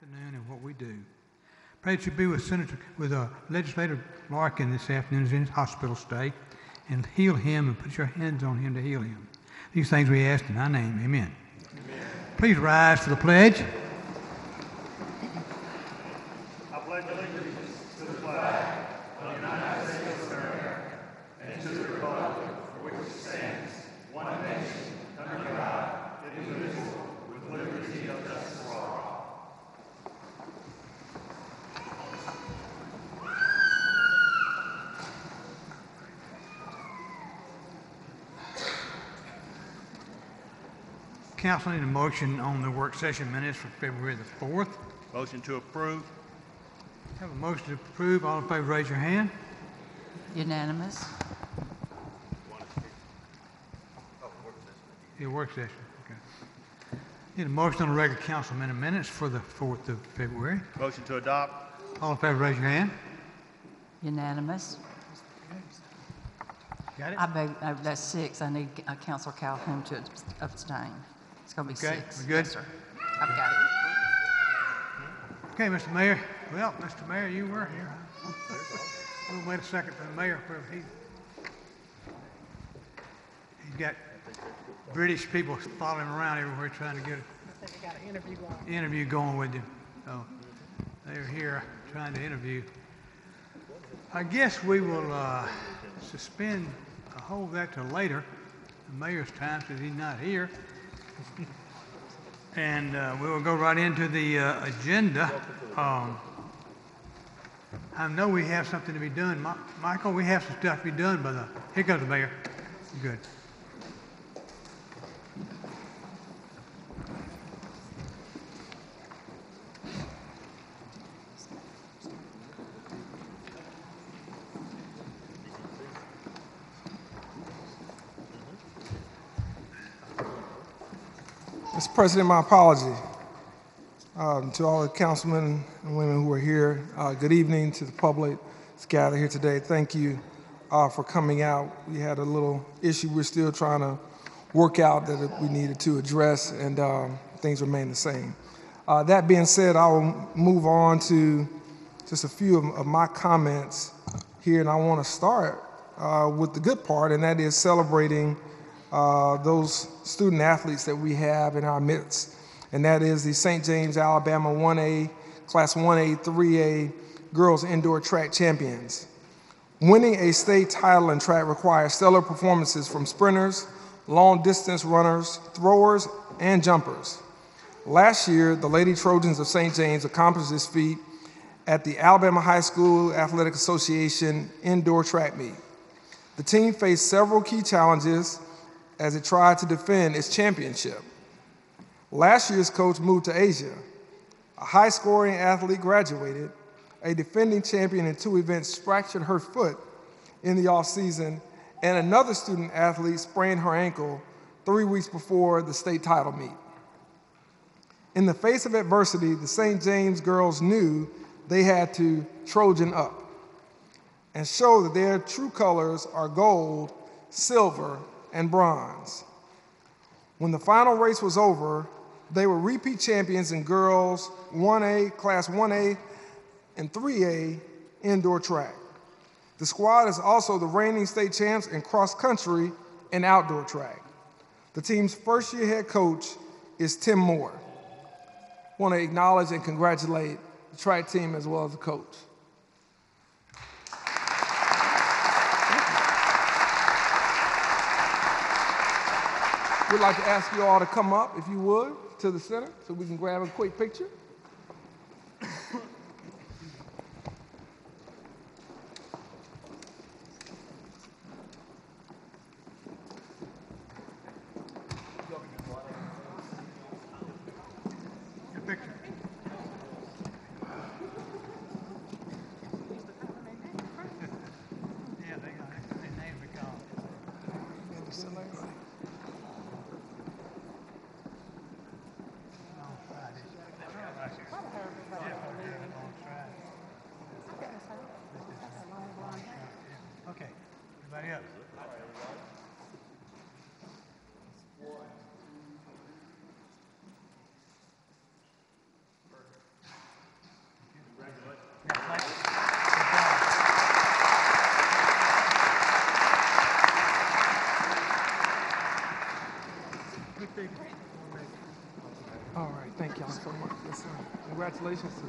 afternoon and what we do. Pray that you be with Legislator Larkin this afternoon as in his hospital stay, and heal him and put your hands on him to heal him. These things we ask in thy name. Amen. Amen. Please rise for the pledge. I pledge allegiance to the flag of the United States of America and to the republic for which it stands, one nation, under God, indivisible, with liberty and justice for all. Council, need a motion on the work session minutes for February the 4th. Motion to approve. Have a motion to approve. All in favor, raise your hand. Unanimous. Work session. Okay. Need a motion on the regular council minutes for the 4th of February. Motion to adopt. All in favor, raise your hand. Unanimous. Got it? I vote, that's 6. I need Councilor Calhoun to abstain. It's going to be Okay, 6. we good? Yes, sir. I've got it. Okay, Mr. Mayor. Well, Mr. Mayor, you were here. We'll wait a second for the mayor. He's got British people following him around everywhere trying to get an interview going with you. So they're here trying to interview. I guess we will hold that till later. The mayor's time since he's not here. And we will go right into the agenda. I know we have something to be done. Michael, we have some stuff to be done by here comes the mayor. Good. Mr. President, my apology to all the councilmen and women who are here. Good evening to the public that's gathered here today. Thank you for coming out. We had a little issue we're still trying to work out that we needed to address, and things remain the same. That being said, I will move on to just a few of my comments here, and I want to start with the good part, and that is celebrating those student athletes that we have in our midst, and that is the St. James, Alabama 1A, Class 1A, 3A girls indoor track champions. Winning a state title in track requires stellar performances from sprinters, long distance runners, throwers, and jumpers. Last year, the Lady Trojans of St. James accomplished this feat at the Alabama High School Athletic Association indoor track meet. The team faced several key challenges as it tried to defend its championship. Last year's coach moved to Asia. A high-scoring athlete graduated. A defending champion in 2 events fractured her foot in the off-season, and another student athlete sprained her ankle 3 weeks before the state title meet. In the face of adversity, the St. James girls knew they had to Trojan up and show that their true colors are gold, silver, and bronze. When the final race was over, they were repeat champions in girls 1A, Class 1A, and 3A indoor track. The squad is also the reigning state champs in cross country and outdoor track. The team's first-year head coach is Tim Moore. I want to acknowledge and congratulate the track team as well as the coach. We'd like to ask you all to come up, if you would, to the center so we can grab a quick picture. Your picture. Yeah, they got it. Their names are called. On Friday. right, thank y'all so much. Yes, sir. Congratulations to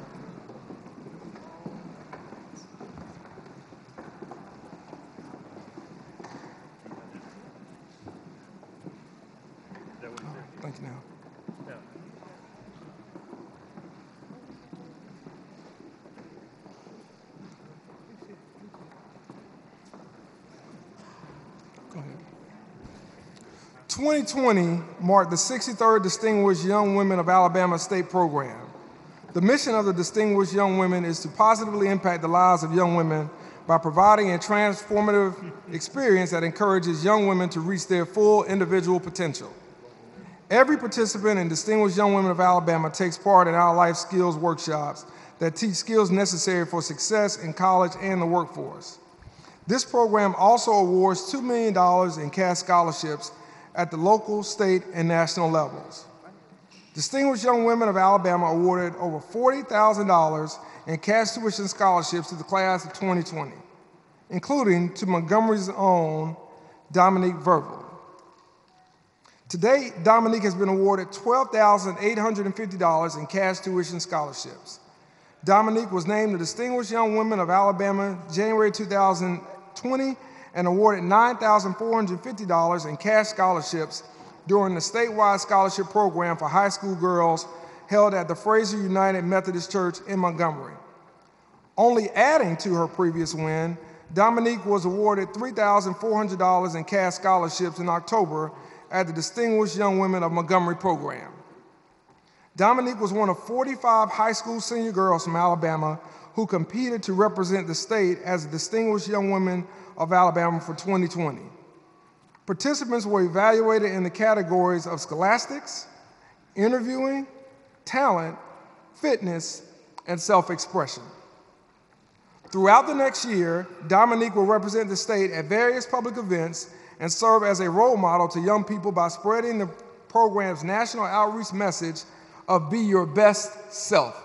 Thank you now. Go ahead. 2020 marked the 63rd Distinguished Young Women of Alabama State Program. The mission of the Distinguished Young Women is to positively impact the lives of young women by providing a transformative experience that encourages young women to reach their full individual potential. Every participant in Distinguished Young Women of Alabama takes part in our life skills workshops that teach skills necessary for success in college and the workforce. This program also awards $2 million in cash scholarships at the local, state, and national levels. Distinguished Young Women of Alabama awarded over $40,000 in cash tuition scholarships to the class of 2020, including to Montgomery's own Dominique Verville. To date, Dominique has been awarded $12,850 in cash tuition scholarships. Dominique was named the Distinguished Young Woman of Alabama January 2020 and awarded $9,450 in cash scholarships during the statewide scholarship program for high school girls held at the Fraser United Methodist Church in Montgomery. Only adding to her previous win, Dominique was awarded $3,400 in cash scholarships in October at the Distinguished Young Women of Montgomery program. Dominique was one of 45 high school senior girls from Alabama who competed to represent the state as the Distinguished Young Women of Alabama for 2020. Participants were evaluated in the categories of scholastics, interviewing, talent, fitness, and self-expression. Throughout the next year, Dominique will represent the state at various public events and serve as a role model to young people by spreading the program's national outreach message of Be Your Best Self.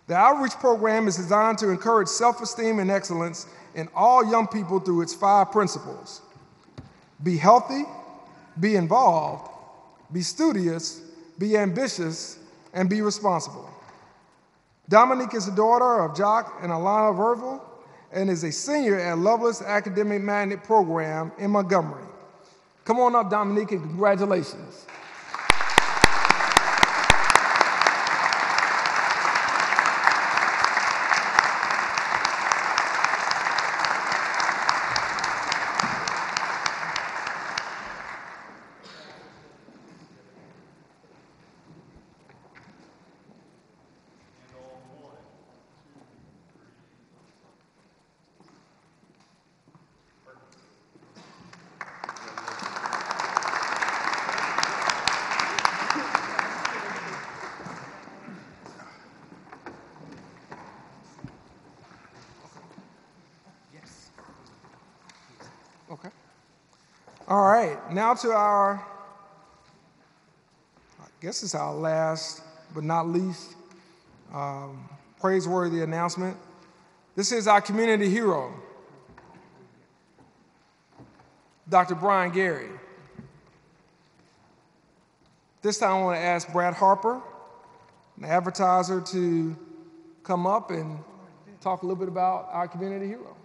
The outreach program is designed to encourage self-esteem and excellence in all young people through its 5 principles. Be healthy, be involved, be studious, be ambitious, and be responsible. Dominique is the daughter of Jock and Alana Verville and is a senior at Lovelace Academic Magnet Program in Montgomery. Come on up, Dominique, and congratulations. Okay. All right, now to I guess it's our last but not least praiseworthy announcement. This is our community hero, Dr. Brian Gary. This time I want to ask Brad Harper, an advertiser, to come up and talk a little bit about our community hero.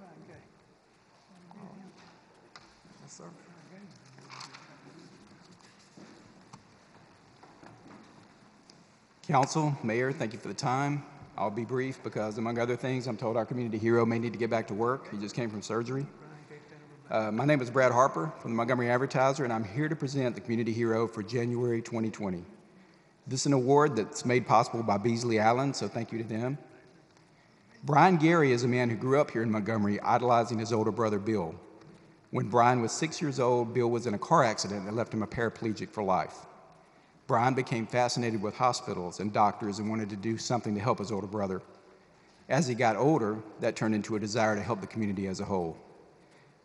Yes, sir. Council, Mayor, thank you for the time. I'll be brief because, among other things, I'm told our community hero may need to get back to work. He just came from surgery. My name is Brad Harper from the Montgomery Advertiser, and I'm here to present the community hero for January 2020. This is an award that's made possible by Beasley Allen, so thank you to them. Brian Gary is a man who grew up here in Montgomery, idolizing his older brother, Bill. When Brian was 6 years old, Bill was in a car accident that left him a paraplegic for life. Brian became fascinated with hospitals and doctors and wanted to do something to help his older brother. As he got older, that turned into a desire to help the community as a whole.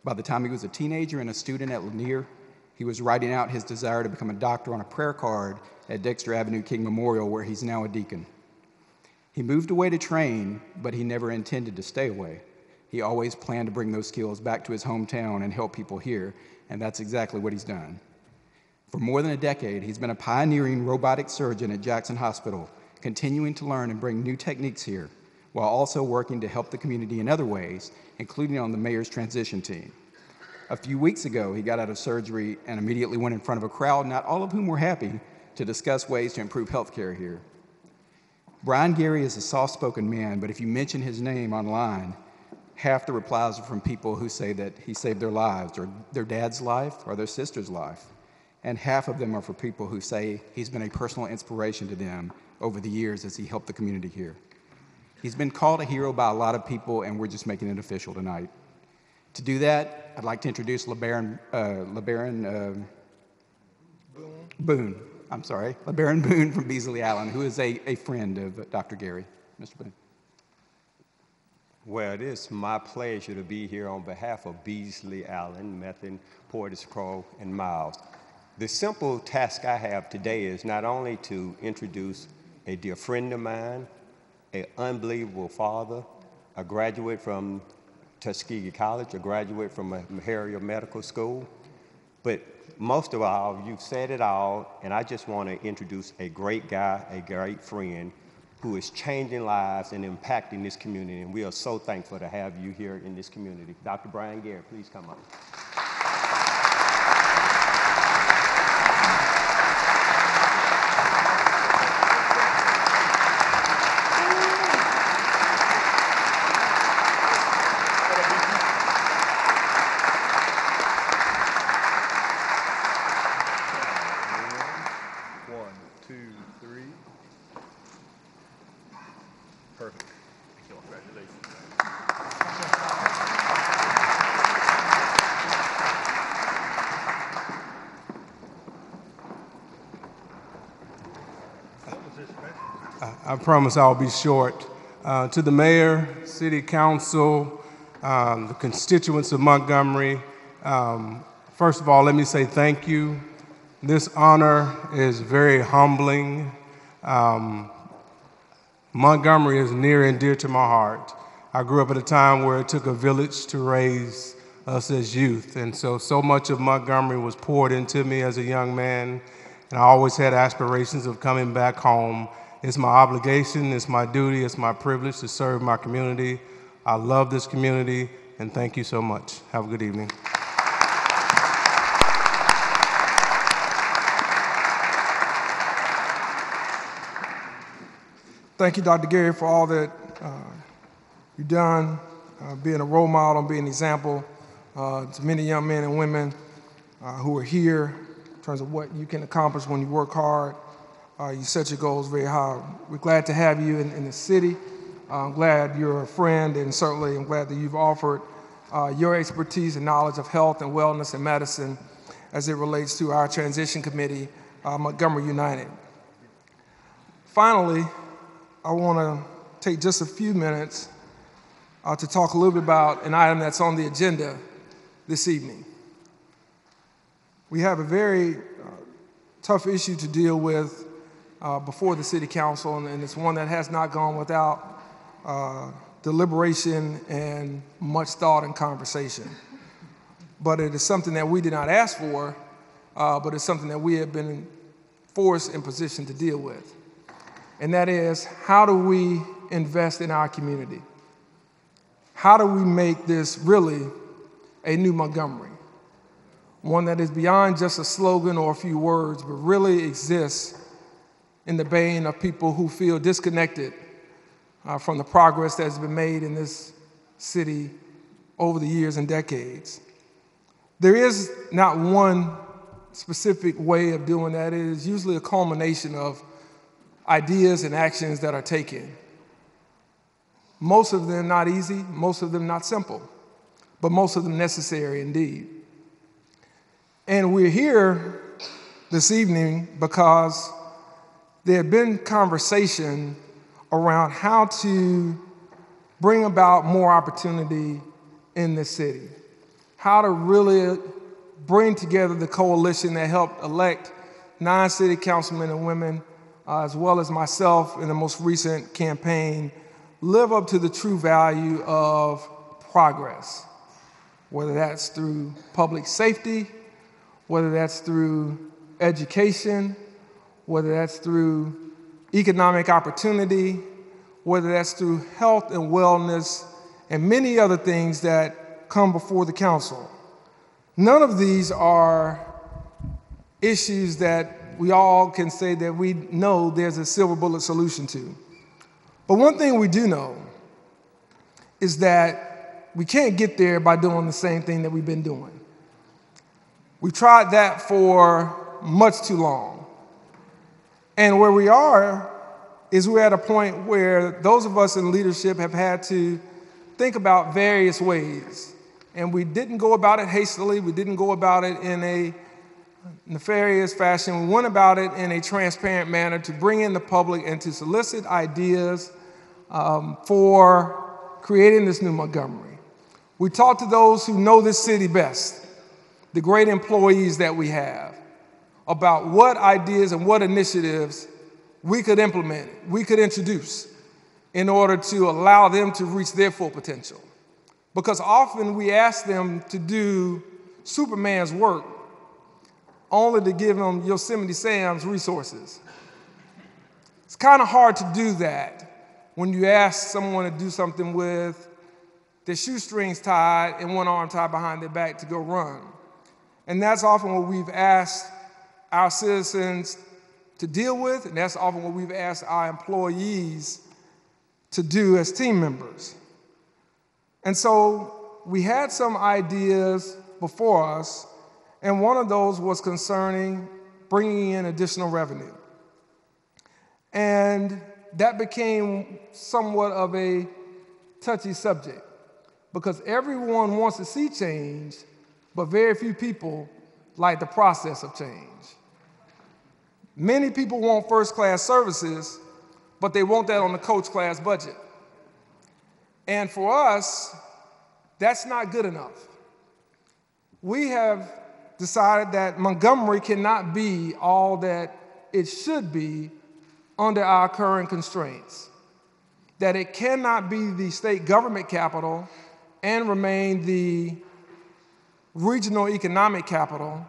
By the time he was a teenager and a student at Lanier, he was writing out his desire to become a doctor on a prayer card at Dexter Avenue King Memorial, where he's now a deacon. He moved away to train, but he never intended to stay away. He always planned to bring those skills back to his hometown and help people here, and that's exactly what he's done. For more than a decade, he's been a pioneering robotic surgeon at Jackson Hospital, continuing to learn and bring new techniques here, while also working to help the community in other ways, including on the mayor's transition team. A few weeks ago, he got out of surgery and immediately went in front of a crowd, not all of whom were happy, to discuss ways to improve health care here. Brian Gary is a soft-spoken man, but if you mention his name online, half the replies are from people who say that he saved their lives, or their dad's life, or their sister's life. And half of them are for people who say he's been a personal inspiration to them over the years as he helped the community here. He's been called a hero by a Lot of people, and we're just making it official tonight. To do that, I'd like to introduce LeBaron Boone. LeBaron Boone from Beasley Allen, who is a friend of Dr. Gary. Mr. Boone. Well, it is my pleasure to be here on behalf of Beasley Allen, Method, Portis Crow, and Miles. The simple task I have today is not only to introduce a dear friend of mine, an unbelievable father, a graduate from Tuskegee College, a graduate from Meharry Medical School, but most of all, you've said it all, and I just want to introduce a great guy, a great friend, who is changing lives and impacting this community, and we are so thankful to have you here in this community. Dr. Brian Gary, please come up. Perfect. Thank you all. Congratulations. I promise I'll be short. To the mayor, city council, the constituents of Montgomery, first of all, let me say thank you. This honor is very humbling. Montgomery is near and dear to my heart. I grew up at a time where it took a village to raise us as youth, and so much of Montgomery was poured into me as a young man, and I always had aspirations of coming back home. It's my obligation, it's my duty, it's my privilege to serve my community. I love this community, and thank you so much. Have a good evening. Thank you, Dr. Gary, for all that you've done, being a role model, being an example to many young men and women who are here in terms of what you can accomplish when you work hard. You set your goals very high. We're glad to have you in the city. I'm glad you're a friend, and certainly I'm glad that you've offered your expertise and knowledge of health and wellness and medicine as it relates to our transition committee, Montgomery United. Finally, I want to take just a few minutes to talk a little bit about an item that's on the agenda this evening. We have a very tough issue to deal with before the City Council, and it's one that has not gone without deliberation and much thought and conversation. But it is something that we did not ask for, but it's something that we have been forced and positioned to deal with. And that is, how do we invest in our community? How do we make this really a new Montgomery? One that is beyond just a slogan or a few words, but really exists in the vein of people who feel disconnected from the progress that has been made in this city over the years and decades. There is not one specific way of doing that. It is usually a culmination of ideas and actions that are taken. Most of them not easy, most of them not simple, but most of them necessary indeed. And we're here this evening because there had been conversation around how to bring about more opportunity in this city, how to really bring together the coalition that helped elect 9 city councilmen and women, as well as myself in the most recent campaign, live up to the true value of progress, whether that's through public safety, whether that's through education, whether that's through economic opportunity, whether that's through health and wellness, and many other things that come before the council. None of these are issues that we all can say that we know there's a silver bullet solution to. But one thing we do know is that we can't get there by doing the same thing that we've been doing. We tried that for much too long. And where we are is we're at a point where those of us in leadership have had to think about various ways. And we didn't go about it hastily. We didn't go about it in a nefarious fashion. We went about it in a transparent manner to bring in the public and to solicit ideas for creating this new Montgomery. We talked to those who know this city best, the great employees that we have, about what ideas and what initiatives we could implement, we could introduce in order to allow them to reach their full potential. Because often we ask them to do Superman's work only to give them Yosemite Sam's resources. It's kind of hard to do that when you ask someone to do something with their shoestrings tied and one arm tied behind their back to go run. And that's often what we've asked our citizens to deal with, and that's often what we've asked our employees to do as team members. And so we had some ideas before us, and one of those was concerning bringing in additional revenue. And that became somewhat of a touchy subject because everyone wants to see change, but very few people like the process of change. Many people want first-class services, but they want that on the coach class budget. And for us, that's not good enough. We have decided that Montgomery cannot be all that it should be under our current constraints, that it cannot be the state government capital and remain the regional economic capital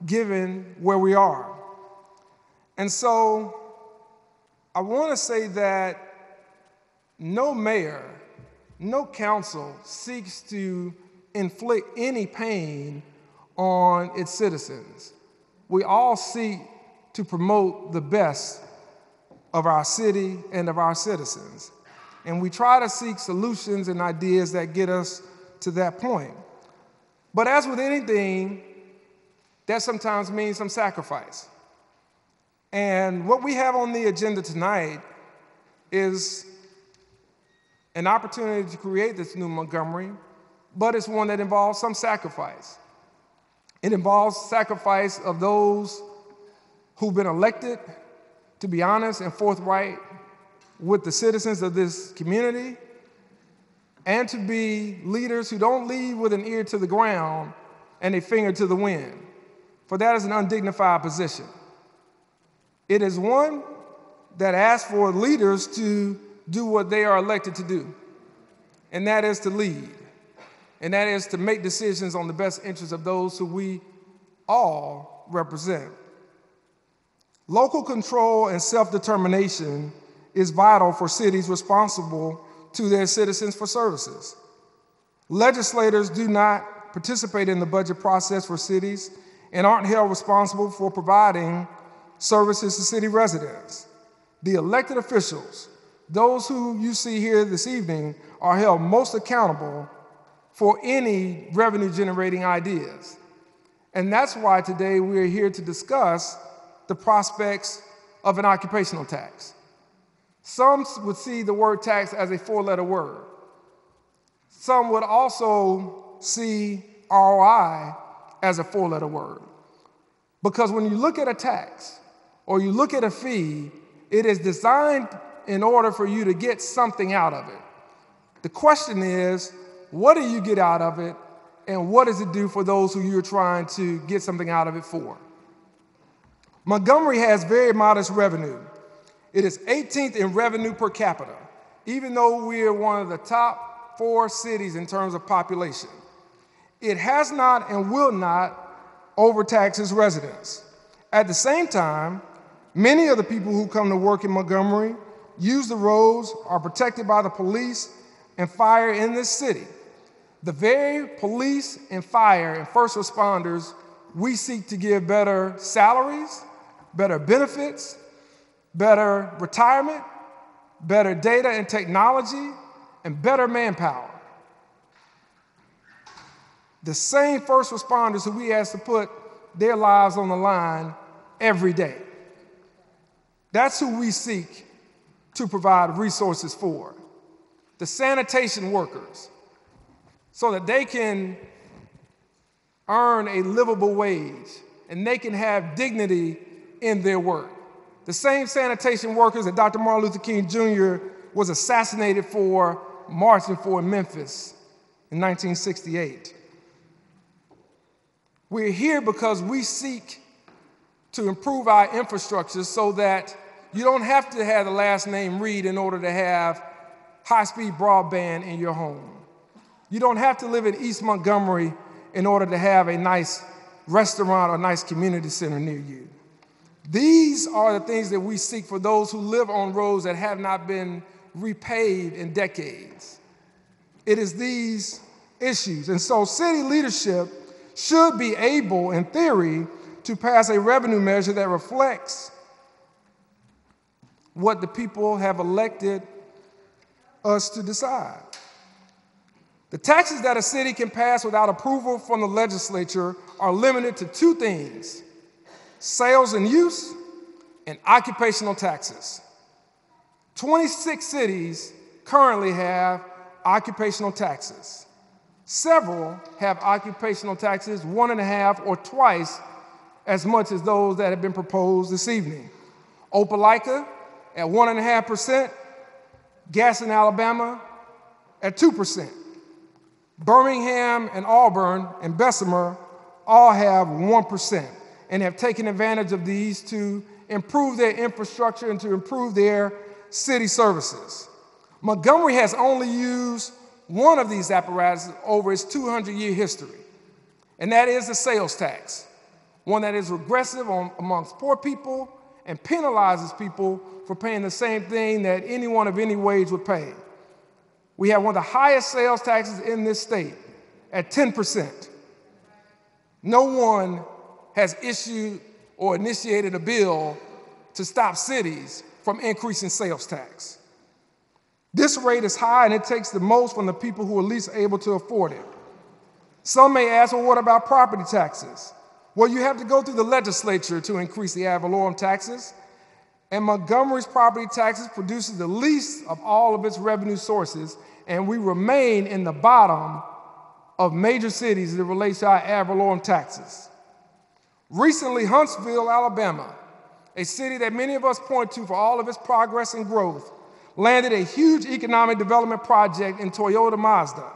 given where we are. And so I want to say that no mayor, no council seeks to inflict any pain on its citizens. We all seek to promote the best of our city and of our citizens. And we try to seek solutions and ideas that get us to that point. But as with anything, that sometimes means some sacrifice. And what we have on the agenda tonight is an opportunity to create this new Montgomery, but it's one that involves some sacrifice. It involves sacrifice of those who've been elected to be honest and forthright with the citizens of this community, and to be leaders who don't lead with an ear to the ground and a finger to the wind, for that is an undignified position. It is one that asks for leaders to do what they are elected to do, and that is to lead, and that is to make decisions on the best interests of those who we all represent. Local control and self-determination is vital for cities responsible to their citizens for services. Legislators do not participate in the budget process for cities and aren't held responsible for providing services to city residents. The elected officials, those who you see here this evening, are held most accountable for any revenue-generating ideas. And that's why today we're here to discuss the prospects of an occupational tax. Some would see the word tax as a four-letter word. Some would also see ROI as a four-letter word. Because when you look at a tax or you look at a fee, it is designed in order for you to get something out of it. The question is, what do you get out of it, and what does it do for those who you're trying to get something out of it for? Montgomery has very modest revenue. It is 18th in revenue per capita, even though we are one of the top 4 cities in terms of population. It has not and will not overtax its residents. At the same time, many of the people who come to work in Montgomery use the roads, are protected by the police and fire in this city. The very police and fire and first responders we seek to give better salaries, better benefits, better retirement, better data and technology, and better manpower. The same first responders who we ask to put their lives on the line every day. That's who we seek to provide resources for. The sanitation workers, so that they can earn a livable wage and they can have dignity in their work. The same sanitation workers that Dr. Martin Luther King Jr. was assassinated for marching for in Memphis in 1968. We're here because we seek to improve our infrastructure so that you don't have to have the last name Reed in order to have high-speed broadband in your home. You don't have to live in East Montgomery in order to have a nice restaurant or nice community center near you. These are the things that we seek for those who live on roads that have not been repaved in decades. It is these issues. And so city leadership should be able, in theory, to pass a revenue measure that reflects what the people have elected us to decide. The taxes that a city can pass without approval from the legislature are limited to two things: sales and use and occupational taxes. 26 cities currently have occupational taxes. Several have occupational taxes 1.5 or twice as much as those that have been proposed this evening. Opelika at 1.5%, Gaston, Alabama at 2%. Birmingham and Auburn and Bessemer all have 1% and have taken advantage of these to improve their infrastructure and to improve their city services. Montgomery has only used one of these apparatuses over its 200-year history, and that is the sales tax, one that is regressive amongst poor people and penalizes people for paying the same thing that anyone of any wage would pay. We have one of the highest sales taxes in this state at 10%. No one has issued or initiated a bill to stop cities from increasing sales tax. This rate is high, and it takes the most from the people who are least able to afford it. Some may ask, well, what about property taxes? Well, you have to go through the legislature to increase the ad valorem taxes, and Montgomery's property taxes produces the least of all of its revenue sources, and we remain in the bottom of major cities as it relates to our ad valorem taxes. Recently, Huntsville, Alabama, a city that many of us point to for all of its progress and growth, landed a huge economic development project in Toyota Mazda.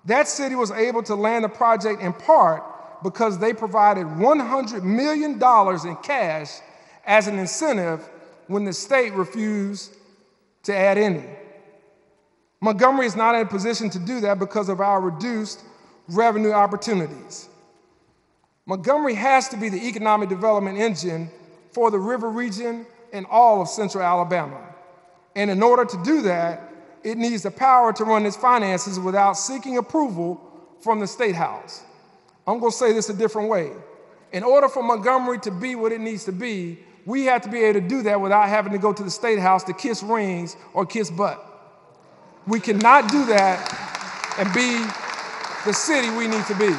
That city was able to land the project in part because they provided $100 million in cash as an incentive when the state refused to add any. Montgomery is not in a position to do that because of our reduced revenue opportunities. Montgomery has to be the economic development engine for the river region and all of central Alabama. And in order to do that, it needs the power to run its finances without seeking approval from the State House. I'm going to say this a different way. In order for Montgomery to be what it needs to be, we have to be able to do that without having to go to the State House to kiss rings or kiss butt. We cannot do that and be the city we need to be.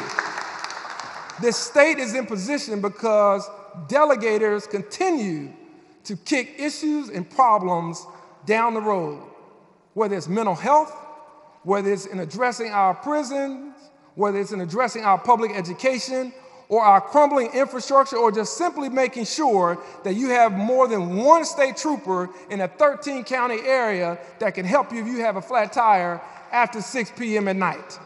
This state is in position because delegators continue to kick issues and problems down the road, whether it's mental health, whether it's in addressing our prisons, whether it's in addressing our public education, or our crumbling infrastructure, or just simply making sure that you have more than one state trooper in a 13-county area that can help you if you have a flat tire after 6 p.m. at night.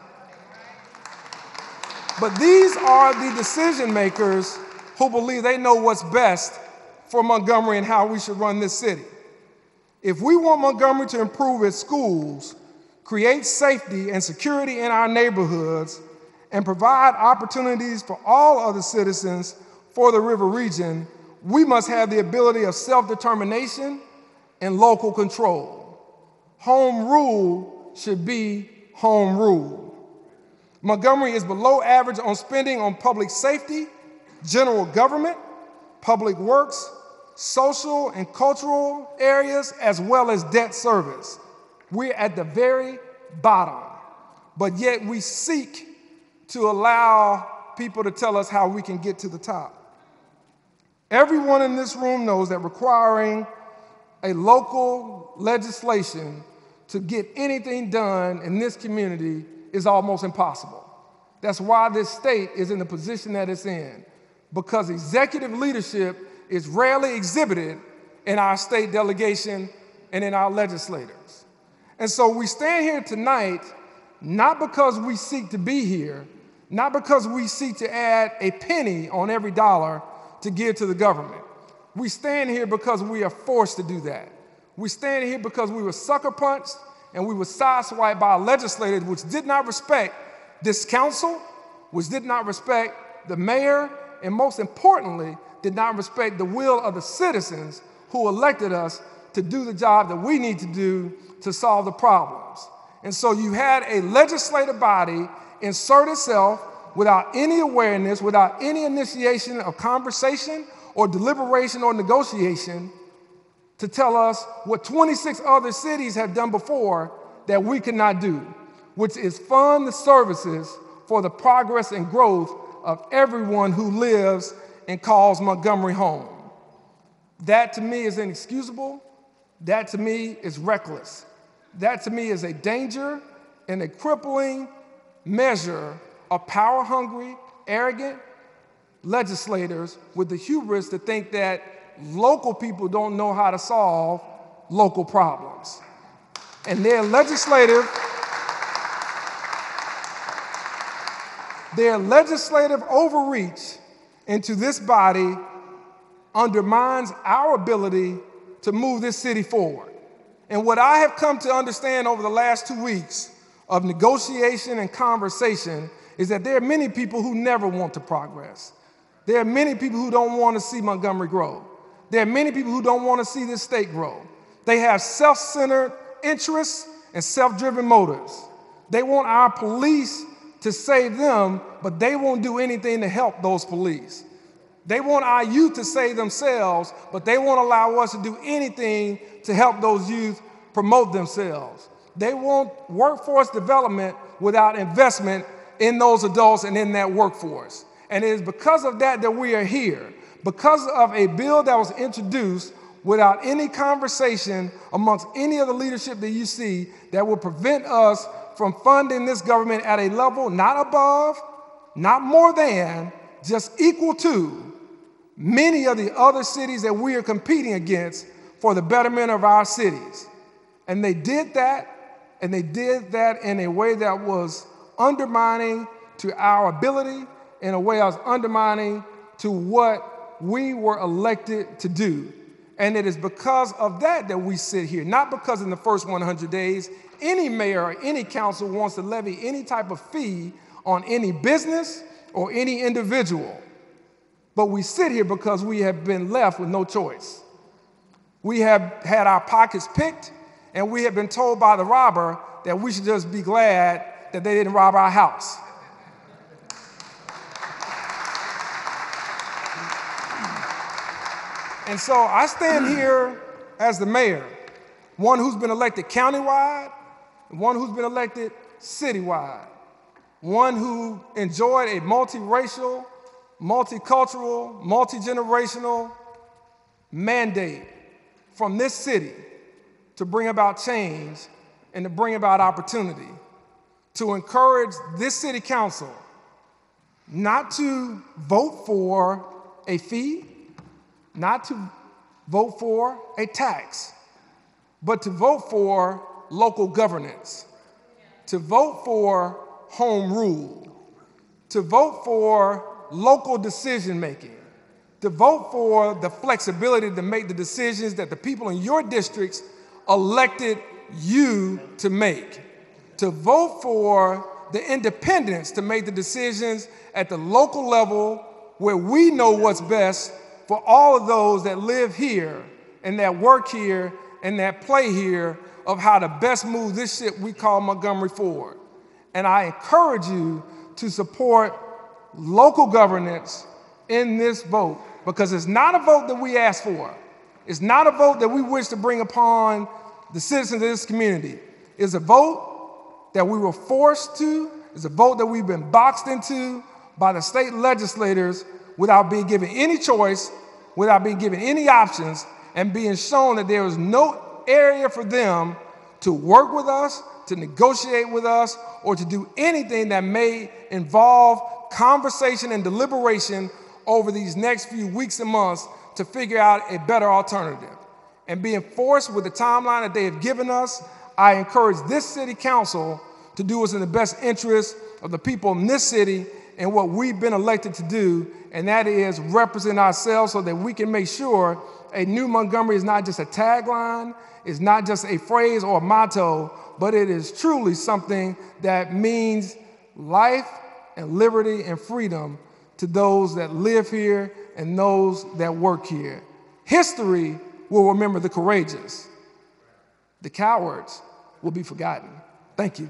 But these are the decision makers who believe they know what's best for Montgomery and how we should run this city. If we want Montgomery to improve its schools, create safety and security in our neighborhoods, and provide opportunities for all other citizens for the river region, we must have the ability of self-determination and local control. Home rule should be home rule. Montgomery is below average on spending on public safety, general government, public works, social and cultural areas, as well as debt service. We're at the very bottom, but yet we seek to allow people to tell us how we can get to the top. Everyone in this room knows that requiring a local legislation to get anything done in this community is almost impossible. That's why this state is in the position that it's in, because executive leadership is rarely exhibited in our state delegation and in our legislators. And so we stand here tonight not because we seek to be here, not because we seek to add a penny on every dollar to give to the government. We stand here because we are forced to do that. We stand here because we were sucker punched and we were sideswiped by legislators which did not respect this council, which did not respect the mayor, and most importantly, did not respect the will of the citizens who elected us to do the job that we need to do to solve the problems. And so you had a legislative body insert itself without any awareness, without any initiation of conversation or deliberation or negotiation to tell us what 26 other cities have done before that we cannot do, which is fund the services for the progress and growth of everyone who lives and calls Montgomery home. That to me is inexcusable. That to me is reckless. That to me is a danger and a crippling measure of power-hungry, arrogant legislators with the hubris to think that local people don't know how to solve local problems. And their legislative overreach into this body undermines our ability to move this city forward. And what I have come to understand over the last 2 weeks of negotiation and conversation is that there are many people who never want to progress. There are many people who don't want to see Montgomery grow. There are many people who don't want to see this state grow. They have self-centered interests and self-driven motives. They want our police to save them, but they won't do anything to help those police. They want our youth to save themselves, but they won't allow us to do anything to help those youth promote themselves. They want workforce development without investment in those adults and in that workforce. And it is because of that that we are here, because of a bill that was introduced without any conversation amongst any of the leadership that you see that will prevent us from funding this government at a level not above, not more than, just equal to many of the other cities that we are competing against for the betterment of our cities. And they did that, and they did that in a way that was undermining to our ability, in a way that was undermining to what we were elected to do. And it is because of that that we sit here, not because in the first 100 days, any mayor or any council wants to levy any type of fee on any business or any individual. But we sit here because we have been left with no choice. We have had our pockets picked, and we have been told by the robber that we should just be glad that they didn't rob our house. And so I stand here as the mayor, one who's been elected countywide, one who's been elected citywide, one who enjoyed a multiracial, multicultural, multi-generational mandate from this city to bring about change and to bring about opportunity, to encourage this city council not to vote for a fee, not to vote for a tax, but to vote for local governance, to vote for home rule, to vote for local decision making, to vote for the flexibility to make the decisions that the people in your districts elected you to make, to vote for the independence to make the decisions at the local level where we know what's best for all of those that live here and that work here and that play here of how to best move this ship we call Montgomery forward. And I encourage you to support local governance in this vote, because it's not a vote that we asked for. It's not a vote that we wish to bring upon the citizens of this community. It's a vote that we were forced to. It's a vote that we've been boxed into by the state legislators without being given any choice, without being given any options, and being shown that there is no area for them to work with us, to negotiate with us, or to do anything that may involve conversation and deliberation over these next few weeks and months to figure out a better alternative. And being forced with the timeline that they have given us, I encourage this city council to do what's in the best interest of the people in this city and what we've been elected to do, and that is represent ourselves so that we can make sure a new Montgomery is not just a tagline, it's not just a phrase or a motto, but it is truly something that means life and liberty and freedom to those that live here and those that work here. History will remember the courageous. The cowards will be forgotten. Thank you.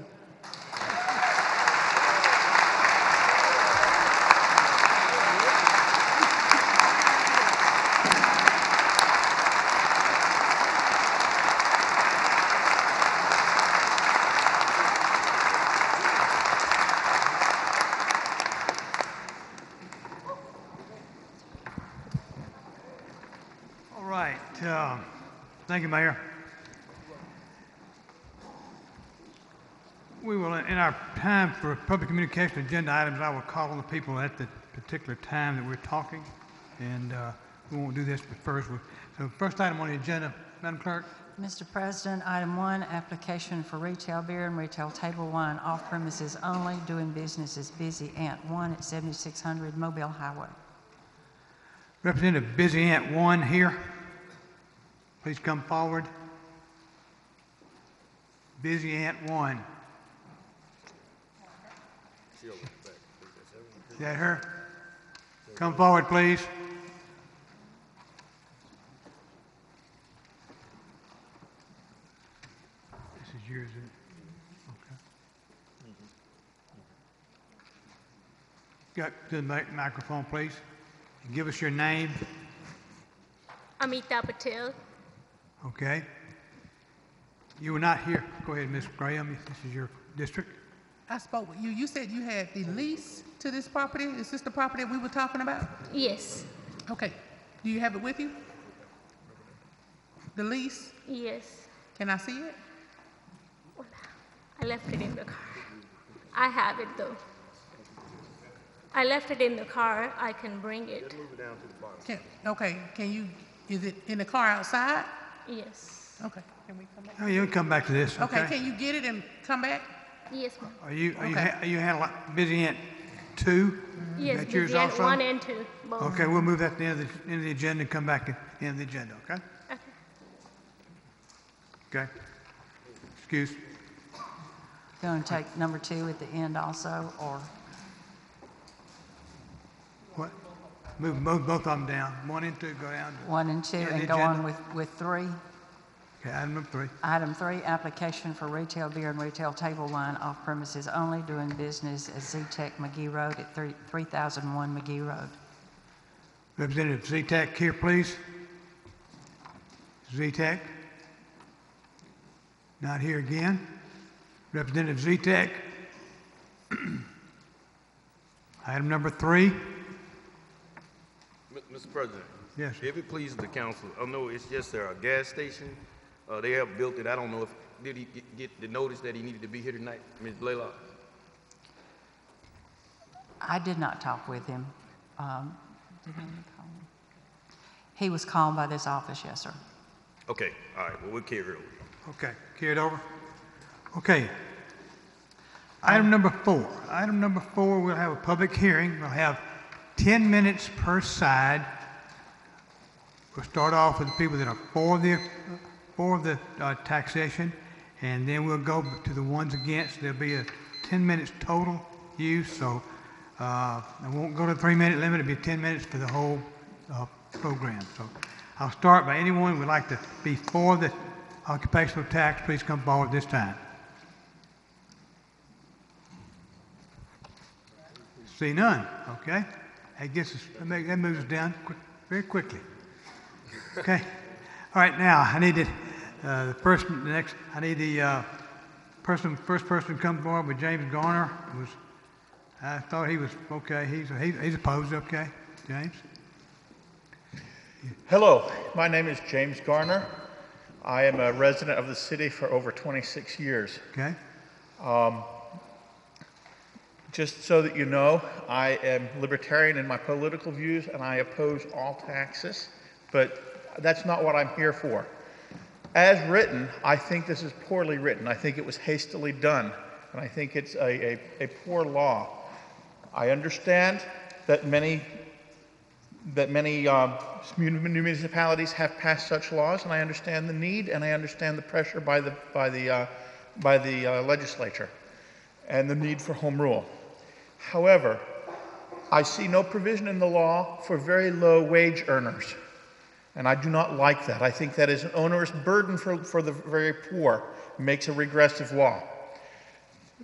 Thank you, Mayor. We will, in our time for public communication agenda items, I will call on the people at the particular time that we're talking, and we won't do this first. So first item on the agenda, Madam Clerk. Mr. President, item 1, application for retail beer and retail table wine off premises only, doing business as Busy Ant 1 at 7600 Mobile Highway. Representative Busy Ant 1 here. Please come forward. Busy Ant 1. Is that her? Come forward, please. This is yours, isn't it? Okay. Got to the microphone, please. And give us your name. Amita Patel. Okay. You were not here. Go ahead, Ms. Graham. This is your district. I spoke with you. You said you had the lease to this property. Is this the property we were talking about? Yes. Okay. Do you have it with you? The lease? Yes. Can I see it? I left it in the car. I have it though. I left it in the car. I can bring it. Can you, is it in the car outside? Yes. Okay. Can we come back? Oh, you can come back to this. Okay. Can you get it and come back? Yes, ma'am. Are you handling Busy Ant 2? Yes, That's yours Busy Ant also? 1 and 2, both. Okay, we'll move that to the end of the agenda and come back at the end of the agenda, okay? Okay. Okay. Excuse. Going to take number 2 at the end also, or? What? Move both of them down. 1 and 2 go down. 1 and 2, Yeah, the and go on agenda. with 3. Okay, item number 3. Item 3, application for retail beer and retail table wine off premises only, doing business as Z-Tech McGee Road at 3001 McGee Road. Representative Z-Tech here, please. Z-Tech. Not here again. Representative Z-Tech. Item number 3. Mr. President. Yes. If it pleases the council, I know it's just a gas station. They have built it. I don't know if, did he get the notice that he needed to be here tonight, Ms. Blaylock? I did not talk with him. Did he call him? He was called by this office, yes, sir. Okay, all right, well, we'll carry it over. Okay, carry it over. Okay. Item number 4. Item number 4, we'll have a public hearing. We'll have 10 minutes per side. We'll start off with the people that are for the taxation, and then we'll go to the ones against. There'll be a 10 minutes total use. So I won't go to the 3-minute limit. It'll be 10 minutes for the whole program. So I'll start by anyone who would like to be for the occupational tax. Please come forward this time. See none. Okay. That moves us down very quickly. Okay. All right. Now I need the first person to come forward with James Garner. I thought he was okay. He's opposed. Okay, James. Hello, my name is James Garner. I am a resident of the city for over 26 years. Okay. Just so that you know, I am libertarian in my political views and I oppose all taxes, but that's not what I'm here for. As written, I think this is poorly written. I think it was hastily done, and I think it's a poor law. I understand that many municipalities have passed such laws, and I understand the need, and I understand the pressure by the legislature, and the need for home rule. However, I see no provision in the law for very low wage earners, and I do not like that. I think that is an onerous burden for the very poor. It makes a regressive law.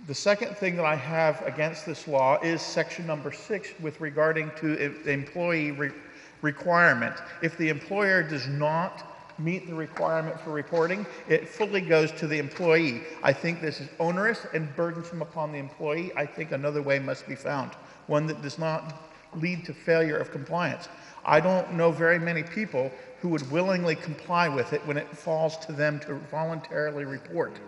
The second thing that I have against this law is section number 6 with regarding to employee requirement. If the employer does not meet the requirement for reporting, it fully goes to the employee. I think this is onerous and burdensome upon the employee. I think another way must be found, one that does not lead to failure of compliance. I don't know very many people who would willingly comply with it when it falls to them to voluntarily report.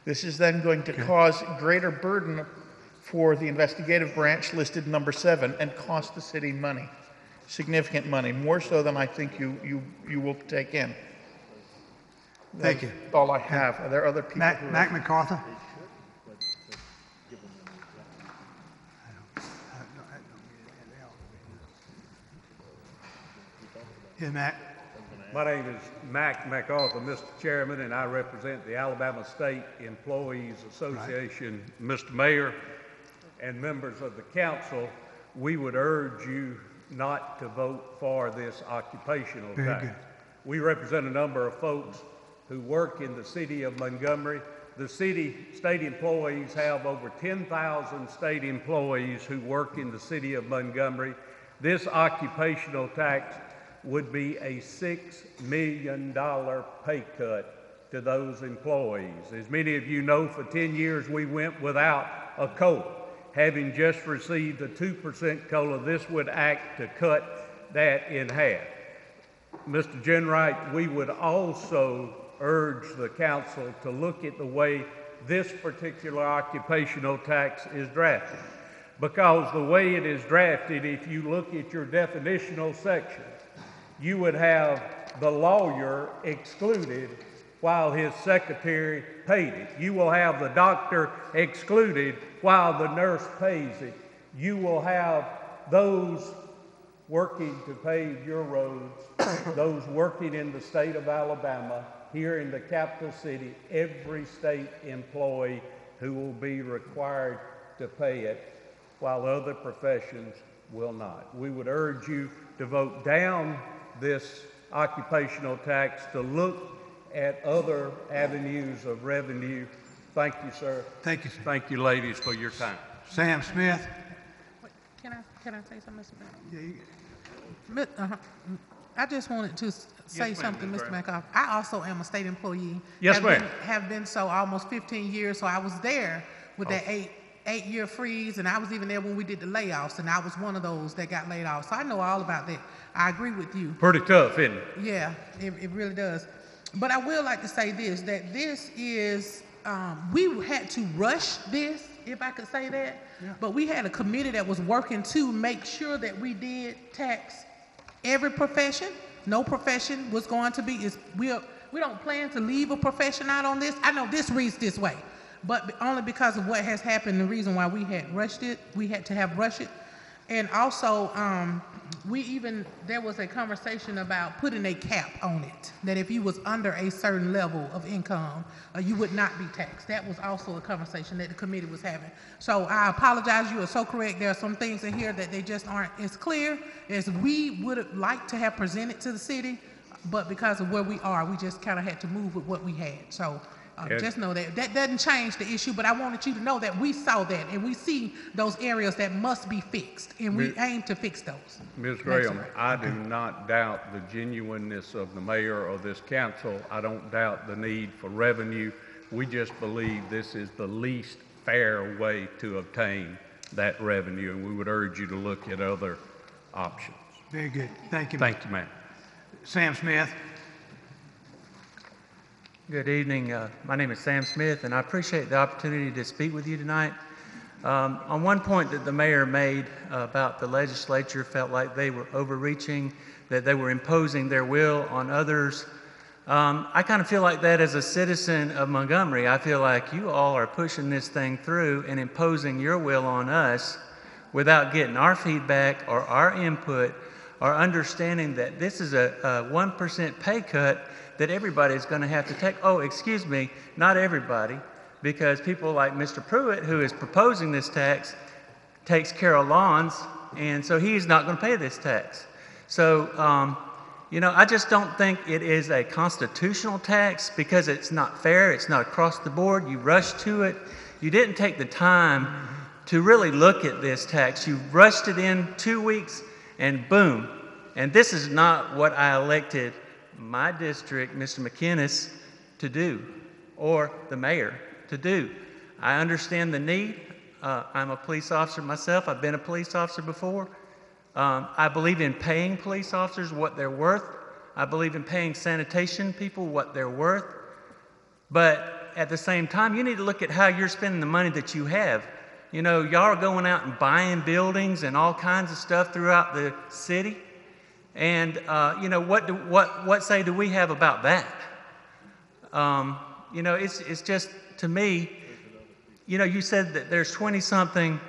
This is then going to cause greater burden for the investigative branch listed number 7 and cost the city money, significant money, more so than I think you will take in. Thank you. That's all I have. Are there other people? Mac MacArthur. Yeah, Mac. My name is Mac MacArthur, Mr. Chairman, and I represent the Alabama State Employees Association. Right. Mr. Mayor and members of the council, we would urge you not to vote for this occupational tax. Good. We represent a number of folks who work in the city of Montgomery. The state employees have over 10,000 state employees who work in the city of Montgomery. This occupational tax would be a $6 million pay cut to those employees. As many of you know, for 10 years we went without a COLA. Having just received a 2% COLA, this would act to cut that in half. Mr. Jenwright, we would also urge the council to look at the way this particular occupational tax is drafted. Because the way it is drafted, if you look at your definitional section, you would have the lawyer excluded while his secretary paid it. You will have the doctor excluded while the nurse pays it. You will have those working to pave your roads, those working in the state of Alabama, here in the capital city, every state employee who will be required to pay it, while other professions will not. We would urge you to vote down this occupational tax, to look at other avenues of revenue. Thank you, sir. Thank you, sir. Thank you, ladies, for your time. Sam Smith. Wait, can I say something, Mr. Yeah, I just wanted to say something, Mr. MacArthur. I also am a state employee. Yes, ma'am. Have been so almost 15 years, so I was there with that eight-year freeze, and I was even there when we did the layoffs, and I was one of those that got laid off. So I know all about that. I agree with you. Pretty tough, isn't it? Yeah, it really does. But I will like to say this, that this is, we had to rush this, if I could say that, but we had a committee that was working to make sure that we did tax every profession. No profession was going to be, we don't plan to leave a profession out on this. I know this reads this way, but only because of what has happened, the reason why we had rushed it, we had to have rushed it. And also, there was a conversation about putting a cap on it, that if you was under a certain level of income, you would not be taxed. That was also a conversation that the committee was having. So I apologize, you are so correct. There are some things in here that they just aren't as clear as we would have liked to have presented to the city, but because of where we are, we just kind of had to move with what we had. So just know that that doesn't change the issue, but I wanted you to know that we saw that and we see those areas that must be fixed, and we aim to fix those. Ms. Graham, I do not doubt the genuineness of the mayor or this council. I don't doubt the need for revenue. We just believe this is the least fair way to obtain that revenue, and we would urge you to look at other options. Very good. Thank you. Thank you, ma'am. Sam Smith. Good evening. My name is Sam Smith, and I appreciate the opportunity to speak with you tonight. On one point that the mayor made about the legislature felt like they were overreaching, that they were imposing their will on others. I kind of feel like that as a citizen of Montgomery. I feel like you all are pushing this thing through and imposing your will on us without getting our feedback or our input or understanding that this is a 1% pay cut that everybody's going to have to take. Oh, excuse me, not everybody, because people like Mr. Pruitt, who is proposing this tax, takes care of lawns, and so he's not going to pay this tax. So, you know, I just don't think it is a constitutional tax because it's not fair, it's not across the board. You rushed to it. You didn't take the time to really look at this tax. You rushed it in 2 weeks, and boom. And this is not what I elected my district, Mr. McInnes, to do, or the mayor to do. I understand the need. I'm a police officer myself. I've been a police officer before. I believe in paying police officers what they're worth. I believe in paying sanitation people what they're worth. But at the same time, you need to look at how you're spending the money that you have. You know, y'all are going out and buying buildings and all kinds of stuff throughout the city. And, you know, what say do we have about that? You know, it's just, to me, you know, you said that there's 20-something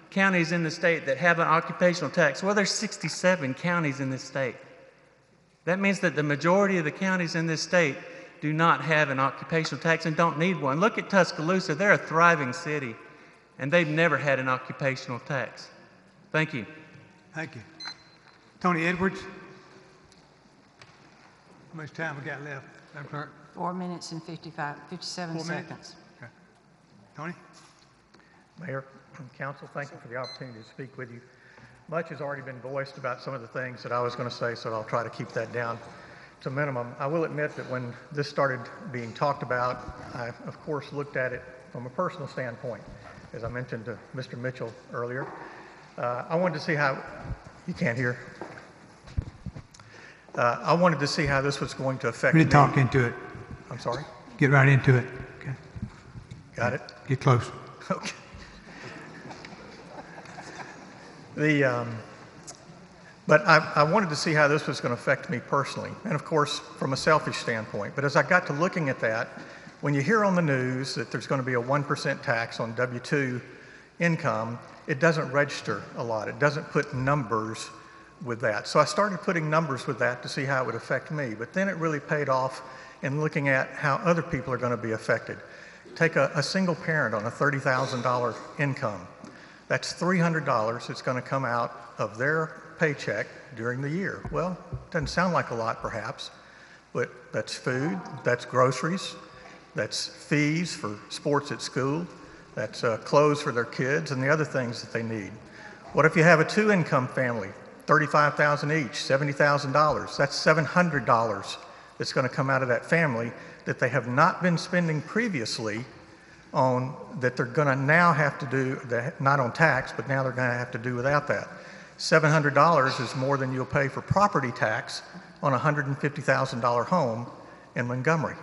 counties in the state that have an occupational tax. Well, there's 67 counties in this state. That means that the majority of the counties in this state do not have an occupational tax and don't need one. Look at Tuscaloosa. They're a thriving city, and they've never had an occupational tax. Thank you. Thank you. Tony Edwards. How much time we got left, Madam Clerk? 4 minutes and 57 seconds. Okay. Tony? Mayor and Council, thank you for the opportunity to speak with you. Much has already been voiced about some of the things that I was going to say, so I'll try to keep that down to a minimum. I will admit that when this started being talked about, I, of course, looked at it from a personal standpoint. As I mentioned to Mr. Mitchell earlier, I wanted to see how, you can't hear. I wanted to see how this was going to affect me. Really talk into it. I'm sorry? Get right into it. Okay. Got it? Get close. Okay. But I wanted to see how this was going to affect me personally, and of course, from a selfish standpoint. But as I got to looking at that, when you hear on the news that there's going to be a 1% tax on W-2 income, it doesn't register a lot. It doesn't put numbers with that. So I started putting numbers with that to see how it would affect me. But then it really paid off in looking at how other people are going to be affected. Take a single parent on a $30,000 income. That's $300 that's going to come out of their paycheck during the year. Well, it doesn't sound like a lot perhaps, but that's food, that's groceries, that's fees for sports at school, that's clothes for their kids and the other things that they need. What if you have a two-income family, $35,000 each, $70,000? That's $700 that's going to come out of that family that they have not been spending previously on, that they're going to now have to do, not on tax, but now they're going to have to do without that. $700 is more than you'll pay for property tax on a $150,000 home in Montgomery.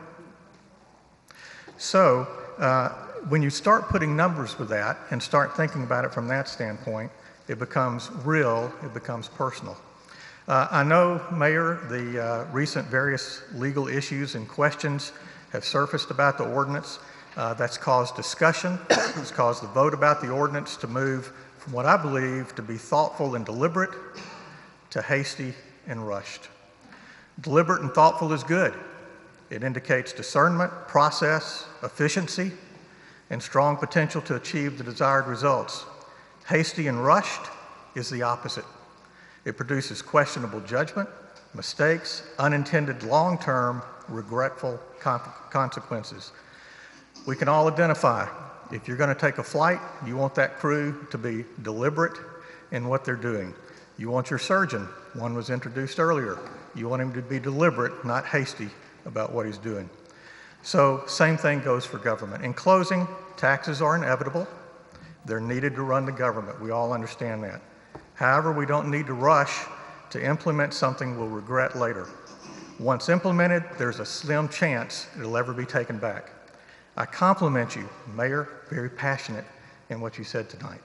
So when you start putting numbers with that and start thinking about it from that standpoint, it becomes real, it becomes personal. I know, Mayor, the recent various legal issues and questions have surfaced about the ordinance. That's caused discussion. It's caused the vote about the ordinance to move from what I believe to be thoughtful and deliberate to hasty and rushed. Deliberate and thoughtful is good. It indicates discernment, process, efficiency, and strong potential to achieve the desired results. Hasty and rushed is the opposite. It produces questionable judgment, mistakes, unintended long-term regretful consequences. We can all identify, if you're going to take a flight, you want that crew to be deliberate in what they're doing. You want your surgeon, one was introduced earlier, you want him to be deliberate, not hasty about what he's doing. So same thing goes for government. In closing, taxes are inevitable. They're needed to run the government. We all understand that. However, we don't need to rush to implement something we'll regret later. Once implemented, there's a slim chance it'll ever be taken back. I compliment you, Mayor, very passionate in what you said tonight.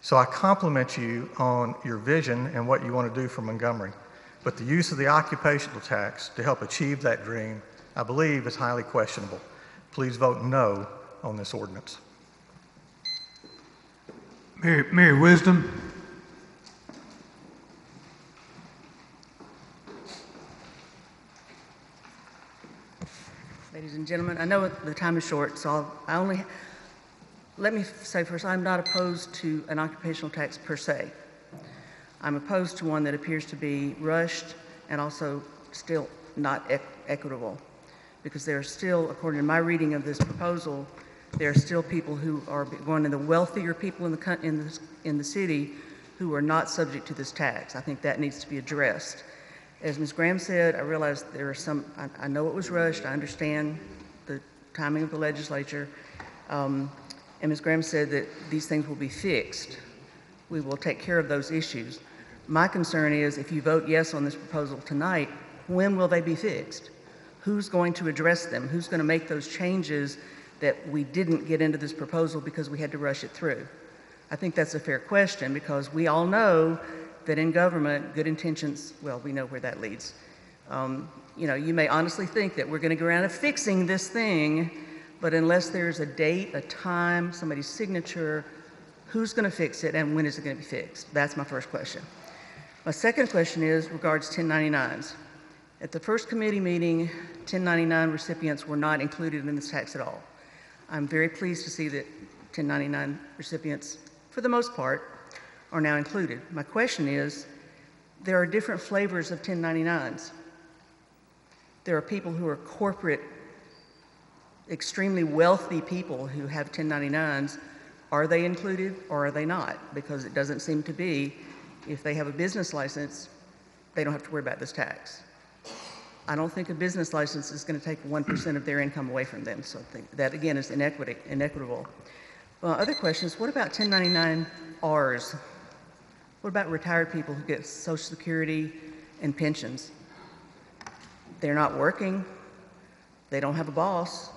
So I compliment you on your vision and what you want to do for Montgomery. But the use of the occupational tax to help achieve that dream, I believe, is highly questionable. Please vote no on this ordinance. Mary Wisdom. Ladies and gentlemen, I know the time is short, so let me say first, I'm not opposed to an occupational tax per se. I'm opposed to one that appears to be rushed and also still not equitable, because there are still, according to my reading of this proposal, there are still people who are going to the wealthier people in the city who are not subject to this tax. I think that needs to be addressed. As Ms. Graham said, I realize there are some, I know it was rushed, I understand the timing of the legislature, and Ms. Graham said that these things will be fixed. We will take care of those issues. My concern is if you vote yes on this proposal tonight, when will they be fixed? Who's going to address them? Who's going to make those changes that we didn't get into this proposal because we had to rush it through? I think that's a fair question, because we all know that in government, good intentions, well, we know where that leads. You know, you may honestly think that we're going to go around and fixing this thing, but unless there's a date, a time, somebody's signature, who's going to fix it and when is it going to be fixed? That's my first question. My second question regards 1099s. At the first committee meeting, 1099 recipients were not included in this tax at all. I'm very pleased to see that 1099 recipients, for the most part, are now included. My question is, there are different flavors of 1099s. There are people who are corporate, extremely wealthy people who have 1099s. Are they included or are they not? Because it doesn't seem to be. If they have a business license, they don't have to worry about this tax. I don't think a business license is going to take 1% of their income away from them. So I think that, again, is inequitable. Well, other questions, what about 1099Rs? What about retired people who get Social Security and pensions? They're not working, they don't have a boss,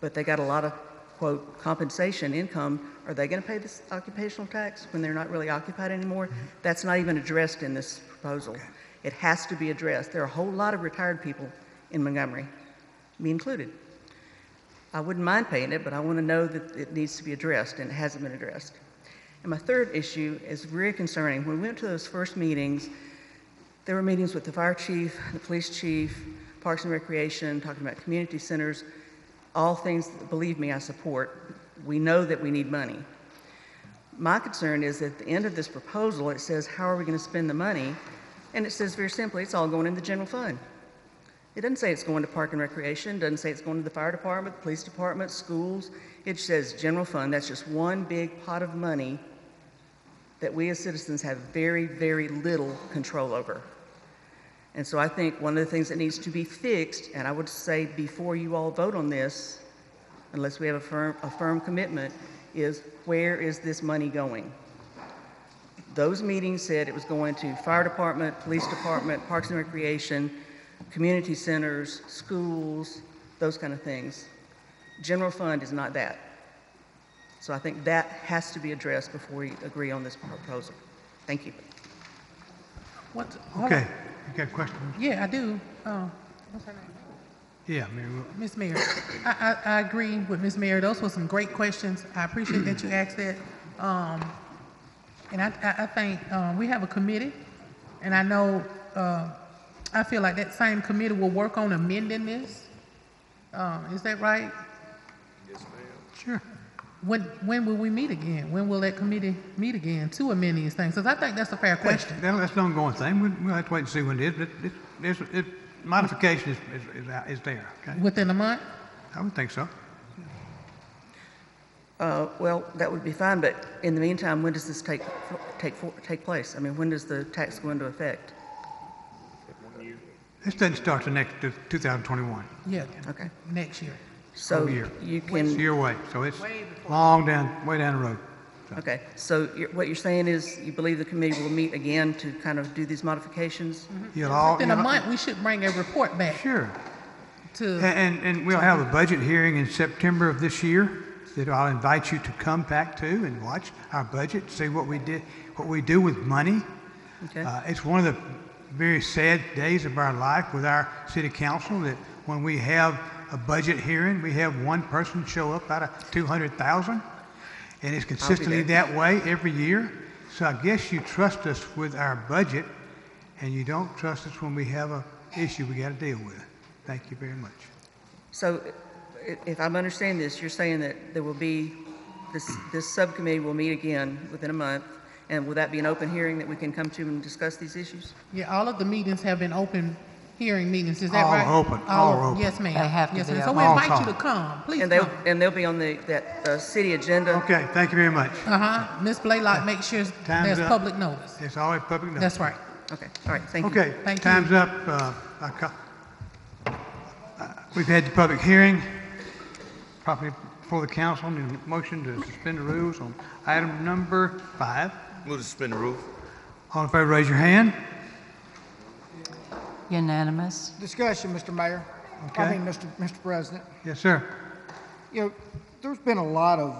but they got a lot of, quote, compensation, income. Are they going to pay this occupational tax when they're not really occupied anymore? That's not even addressed in this proposal. It has to be addressed. There are a whole lot of retired people in Montgomery, me included. I wouldn't mind paying it, but I want to know that it needs to be addressed, and it hasn't been addressed. And my third issue is very concerning. When we went to those first meetings, there were meetings with the fire chief, the police chief, Parks and Recreation, talking about community centers, all things that, believe me, I support. We know that we need money. My concern is at the end of this proposal, it says, how are we going to spend the money? And it says very simply, it's all going in the general fund. It doesn't say it's going to Park and Recreation, it doesn't say it's going to the fire department, the police department, schools. It says general fund. That's just one big pot of money that we as citizens have very, very little control over. And so I think one of the things that needs to be fixed, and I would say before you all vote on this, unless we have a firm commitment, is where is this money going? Those meetings said it was going to fire department, police department, Parks and Recreation, community centers, schools, those kind of things. General fund is not that. So I think that has to be addressed before we agree on this proposal. Thank you. Okay. You got a question? Yeah, I do. What's her name? Yeah, Mary. Ms. Mayor. I agree with Ms. Mayor. Those were some great questions. I appreciate that you asked that. And I think we have a committee And I know, I feel like that same committee will work on amending this. Is that right? Yes, ma'am. Sure. When will we meet again? When will that committee meet again to amend these things? Because I think that's a fair question. That's an ongoing thing. We'll have to wait and see when it is. Modification is there, okay? Within a month? I would think so. Well, that would be fine, but in the meantime, when does this take place? I mean, when does the tax go into effect? This doesn't start till next 2021. Yeah. Okay. Next year. So Whole year. you It's a can, year away, so it's way down the road. okay, so what you're saying is you believe the committee will meet again to kind of do these modifications? Within a month, we should bring a report back. Sure. To And we'll have a budget hearing in September of this year that I'll invite you to come back to and watch our budget, see what we do with money. Okay. It's one of the very sad days of our life with our city council that when we have a budget hearing, we have one person show up out of 200,000, and it's consistently that way every year. So I guess you trust us with our budget, and you don't trust us when we have an issue we got to deal with. Thank you very much. So if I'm understanding this, you're saying that there will be, this subcommittee will meet again within a month, and will that be an open hearing that we can come to and discuss these issues? Yeah, all of the meetings have been open hearing meetings. Is that All right? open, all open. Yes, ma'am. They have to yes, be ma'am. So open. we All invite you call. to come. Please And come. they'll be on that city agenda? Okay, thank you very much. Ms. Blaylock, make sure there's up. public notice. It's always public notice. That's right. Okay, all right, thank you. Okay, Thank you. time's up. We've had the public hearing. Properly before the council, need a motion to suspend the rules on item number 5. Move to suspend the rules. All in favor, raise your hand. Unanimous. Discussion, Mr. Mayor. Okay. I mean, Mr. President. Yes, sir. You know, there's been a lot of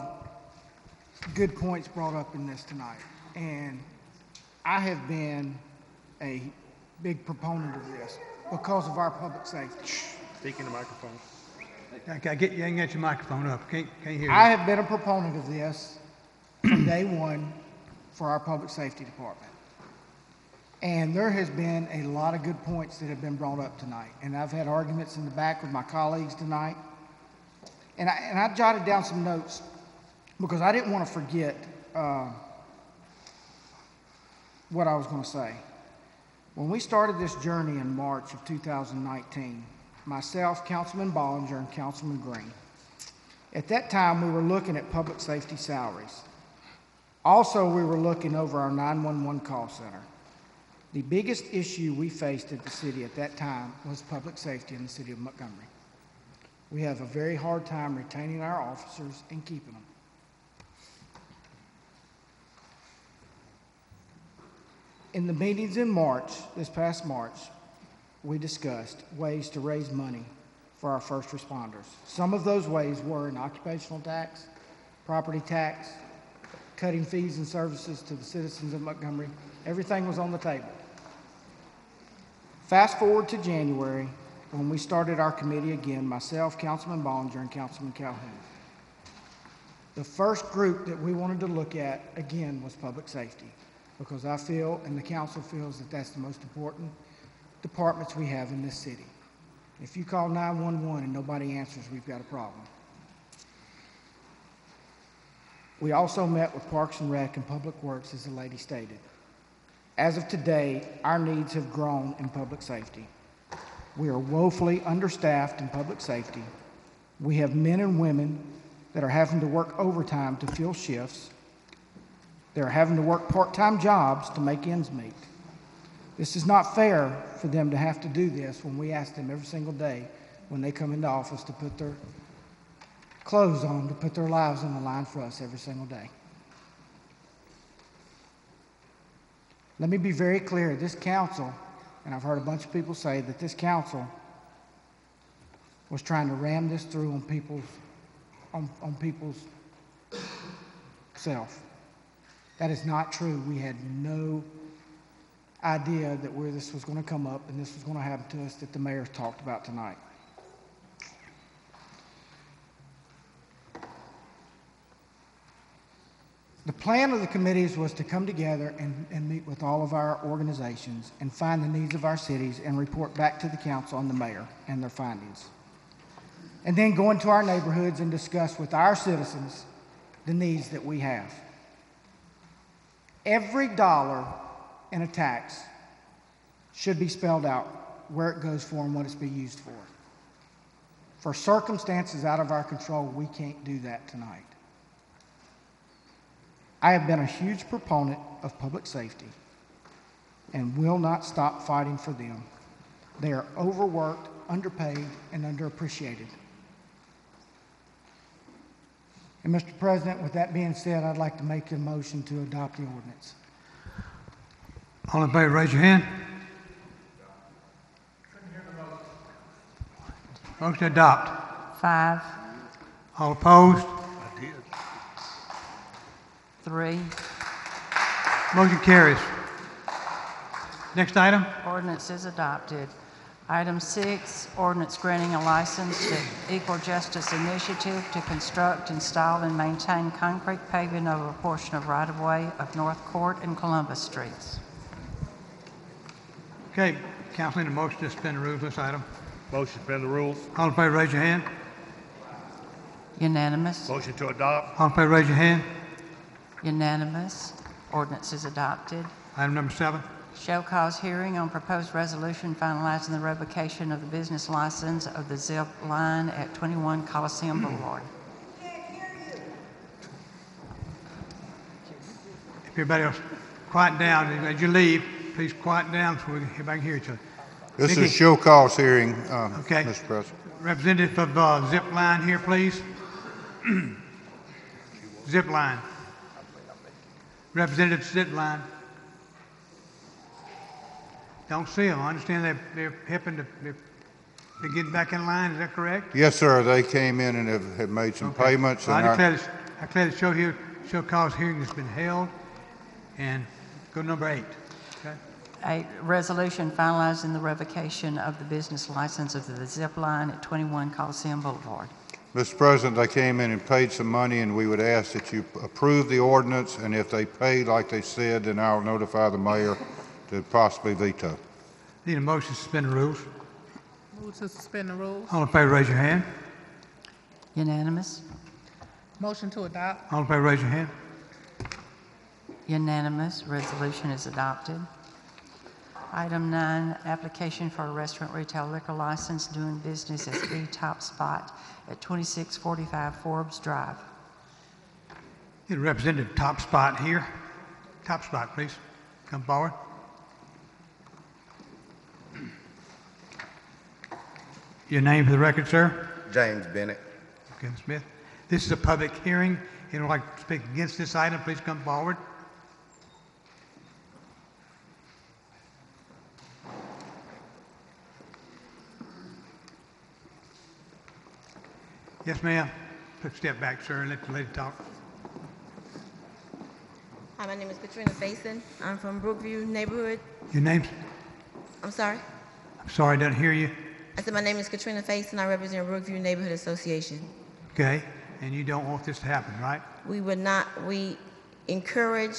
good points brought up in this tonight, and I have been a big proponent of this because of our public safety. Speak in the microphone. You ain't got your microphone up. Can't hear you. I have been a proponent of this from day one for our public safety department. And there has been a lot of good points that have been brought up tonight. And I've had arguments in the back with my colleagues tonight. And I jotted down some notes because I didn't want to forget what I was going to say. When we started this journey in March of 2019, myself, Councilman Bollinger, and Councilman Green, at that time we were looking at public safety salaries. Also, we were looking over our 911 call center. The biggest issue we faced at the city at that time was public safety in the city of Montgomery. We have a very hard time retaining our officers and keeping them. In the meetings in March, this past March, we discussed ways to raise money for our first responders. Some of those ways were an occupational tax, property tax, cutting fees and services to the citizens of Montgomery. Everything was on the table. Fast forward to January, when we started our committee again, myself, Councilman Bollinger, and Councilman Calhoun. The first group that we wanted to look at again was public safety, because I feel, and the council feels, that that's the most important departments we have in this city. If you call 911 and nobody answers, we've got a problem. We also met with Parks and Rec and Public Works, as the lady stated. As of today, our needs have grown in public safety. We are woefully understaffed in public safety. We have men and women that are having to work overtime to fill shifts. They're having to work part-time jobs to make ends meet. This is not fair for them to have to do this when we ask them every single day when they come into office to put their clothes on, to put their lives on the line for us every single day. Let me be very clear, this council, and I've heard a bunch of people say that this council was trying to ram this through on people's self. That is not true. We had no idea that where this was going to come up and this was going to happen to us that the mayor talked about tonight. The plan of the committees was to come together and meet with all of our organizations and find the needs of our cities and report back to the council and the mayor and their findings. And then go into our neighborhoods and discuss with our citizens the needs that we have. Every dollar in a tax should be spelled out where it goes for and what it's being used for. For circumstances out of our control, we can't do that tonight. I have been a huge proponent of public safety and will not stop fighting for them. They are overworked, underpaid, and underappreciated. And Mr. President, with that being said, I'd like to make a motion to adopt the ordinance. All in favor, raise your hand. Motion to adopt. 5, All opposed? 3. Motion carries. Next item. Ordinance is adopted. Item 6, ordinance granting a license to Equal Justice Initiative to construct, install, and maintain concrete paving over a portion of right-of-way of North Court and Columbus Streets. Okay, council, need a motion to suspend the rules on this item. Motion to suspend the rules. All in favor, raise your hand. Unanimous. Motion to adopt. All in favor, raise your hand. Unanimous. Ordinance is adopted. Item number 7. Show cause hearing on proposed resolution finalizing the revocation of the business license of the Zip Line at 21 Coliseum Boulevard. If everybody else quiet down, as you leave, please quiet down so everybody can hear each other. This Nikki. is show cause hearing, Okay. Mr. President. Representative of Zip Line here, please. Zip Line. Representative Zip Line. Don't see them. I understand they're helping they're getting back in line. Is that correct? Yes, sir. They came in and have made some payments. Well, And I declare the show cause hearing has been held. And go to number 8. Okay. 8, resolution finalizing the revocation of the business license of the Zip Line at 21 Coliseum Boulevard. Mr. President, they came in and paid some money, and we would ask that you approve the ordinance. And if they pay like they said, then I'll notify the mayor to possibly veto. Need a motion to suspend the rules. Move to suspend the rules. All in favor, raise your hand. Unanimous. Motion to adopt. All in favor, raise your hand. Unanimous. Resolution is adopted. Item 9, application for a restaurant retail liquor license doing business as B Top Spot at 2645 Forbes Drive. Need a representative Top Spot here. Top Spot, please. Come forward. Your name for the record, sir? James Bennett. Okay, Ms. Smith. This is a public hearing. Anyone would like to speak against this item, please come forward. Yes, ma'am. Please step back, sir, and let the lady talk. Hi, my name is Katrina Faison. I'm from Brookview neighborhood. Your name? I'm sorry? I'm sorry, I didn't hear you. I said my name is Katrina Faison. I represent Brookview Neighborhood Association. Okay, and you don't want this to happen, right? We encourage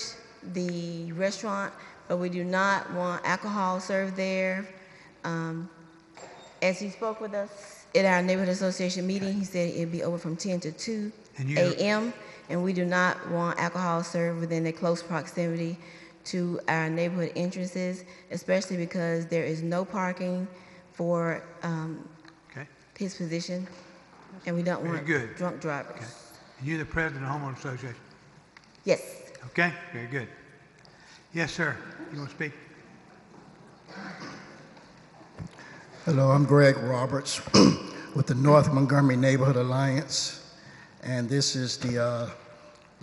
the restaurant, but we do not want alcohol served there. As he spoke with us at our neighborhood association meeting, he said it'd be over from 10 to 2 a.m., and we do not want alcohol served within a close proximity to our neighborhood entrances, especially because there is no parking for his position, and we don't want drunk drivers. Okay. And you're the president of the Homeowners Association? Yes. Okay, very good. Yes, sir. You want to speak? Hello, I'm Greg Roberts with the North Montgomery Neighborhood Alliance, and this is the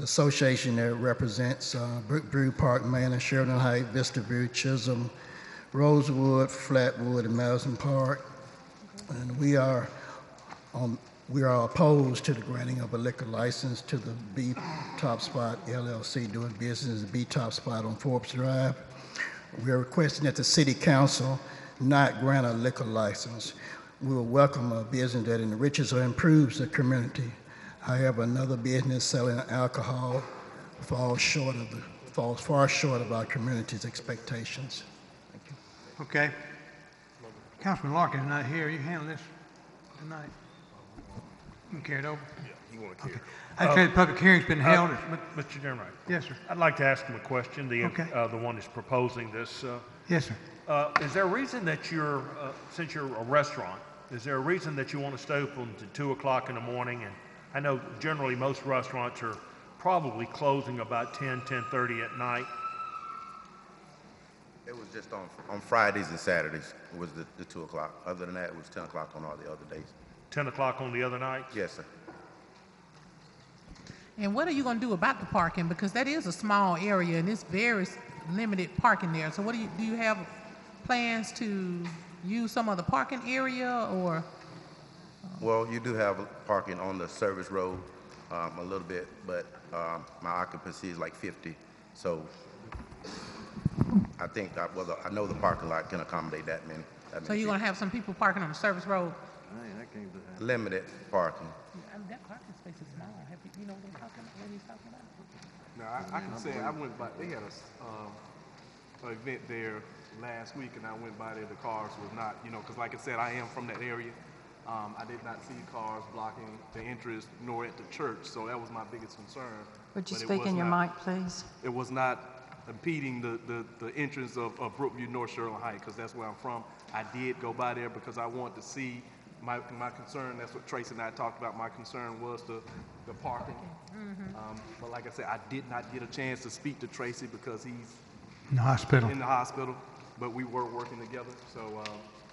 association that represents Brookview, Park, Manor, Sheridan Heights, Vista View, Chisholm, Rosewood, Flatwood, and Madison Park. And we are opposed to the granting of a liquor license to the B Top Spot LLC doing business as B Top Spot on Forbes Drive. We are requesting that the City Council not grant a liquor license. We will welcome a business that enriches or improves the community. However, another business selling alcohol falls far short of our community's expectations. Thank you. Okay. Councilman Larkin is not here. You handle this tonight. You can carry it over. Yeah, you want to carry it. I declare the public hearing's been held. Mr. Chairman. Yes, sir. I'd like to ask him a question, the Okay. one that's proposing this. Yes, sir. Is there a reason that you're, since you're a restaurant, is there a reason that you want to stay open to 2 o'clock in the morning? And I know generally most restaurants are probably closing about 10:30 at night. It was just on Fridays and Saturdays. It was the 2 o'clock. Other than that, it was 10 o'clock on all the other days. 10 o'clock on the other nights? Yes, sir. And what are you going to do about the parking? Because that is a small area and it's very limited parking there. So what do you have plans to use some of the parking area or? Well, you do have parking on the service road a little bit, but my occupancy is like 50. So I think, I know the parking lot can accommodate that many. So you're going to have some people parking on the service road? Limited parking. That parking space is small. You know what he's talking about? No, I can say I went by, they had a event there last week and I went by there, the cars was not, because like I said, I am from that area. I did not see cars blocking the entrance nor at the church, so that was my biggest concern. Would you speak in your mic, please? It was not impeding the entrance of Brookview, North Sterling Heights, because that's where I'm from. I did go by there because I wanted to see my concern. That's what Tracy and I talked about. My concern was the parking. But like I said, I did not get a chance to speak to Tracy because he's in the hospital. But we were working together. So it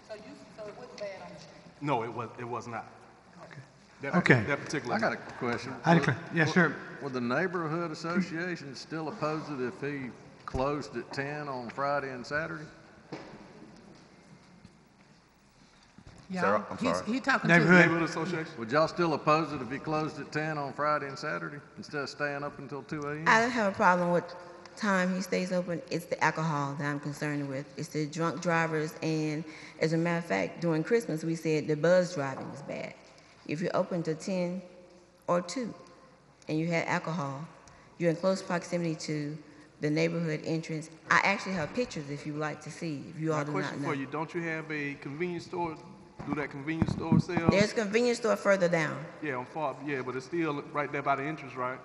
wasn't bad on the street? No, it was not. Okay. That particular. I got a question. Yes, sir. Would the neighborhood association still oppose it if he closed at 10 on Friday and Saturday? Yeah, he's talking neighborhood association. Would y'all still oppose it if he closed at 10 on Friday and Saturday instead of staying up until 2 a.m.? I don't have a problem with time he stays open. It's the alcohol that I'm concerned with. It's the drunk drivers, and as a matter of fact, during Christmas we said the buzz driving was bad. If you're open to 10 or 2 and you had alcohol, you're in close proximity to the neighborhood entrance. I actually have pictures if you'd like to see, if you all do not know. My question for you, don't you have a convenience store? Do that convenience store sell? There's a convenience store further down. Yeah, but it's still right there by the entrance, right?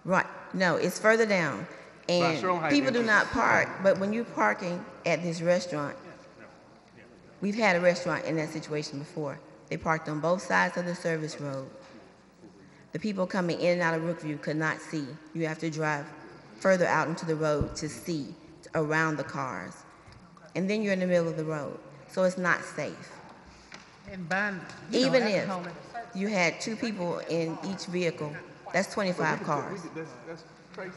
Right. No, it's further down. And people do not park, but when you're parking at this restaurant, we've had a restaurant in that situation before. They parked on both sides of the service road. The people coming in and out of Brookview could not see. You have to drive further out into the road to see around the cars. And then you're in the middle of the road. So it's not safe. And buying, even if you had 2 people in each vehicle, that's 25 cars. That's Tracy's,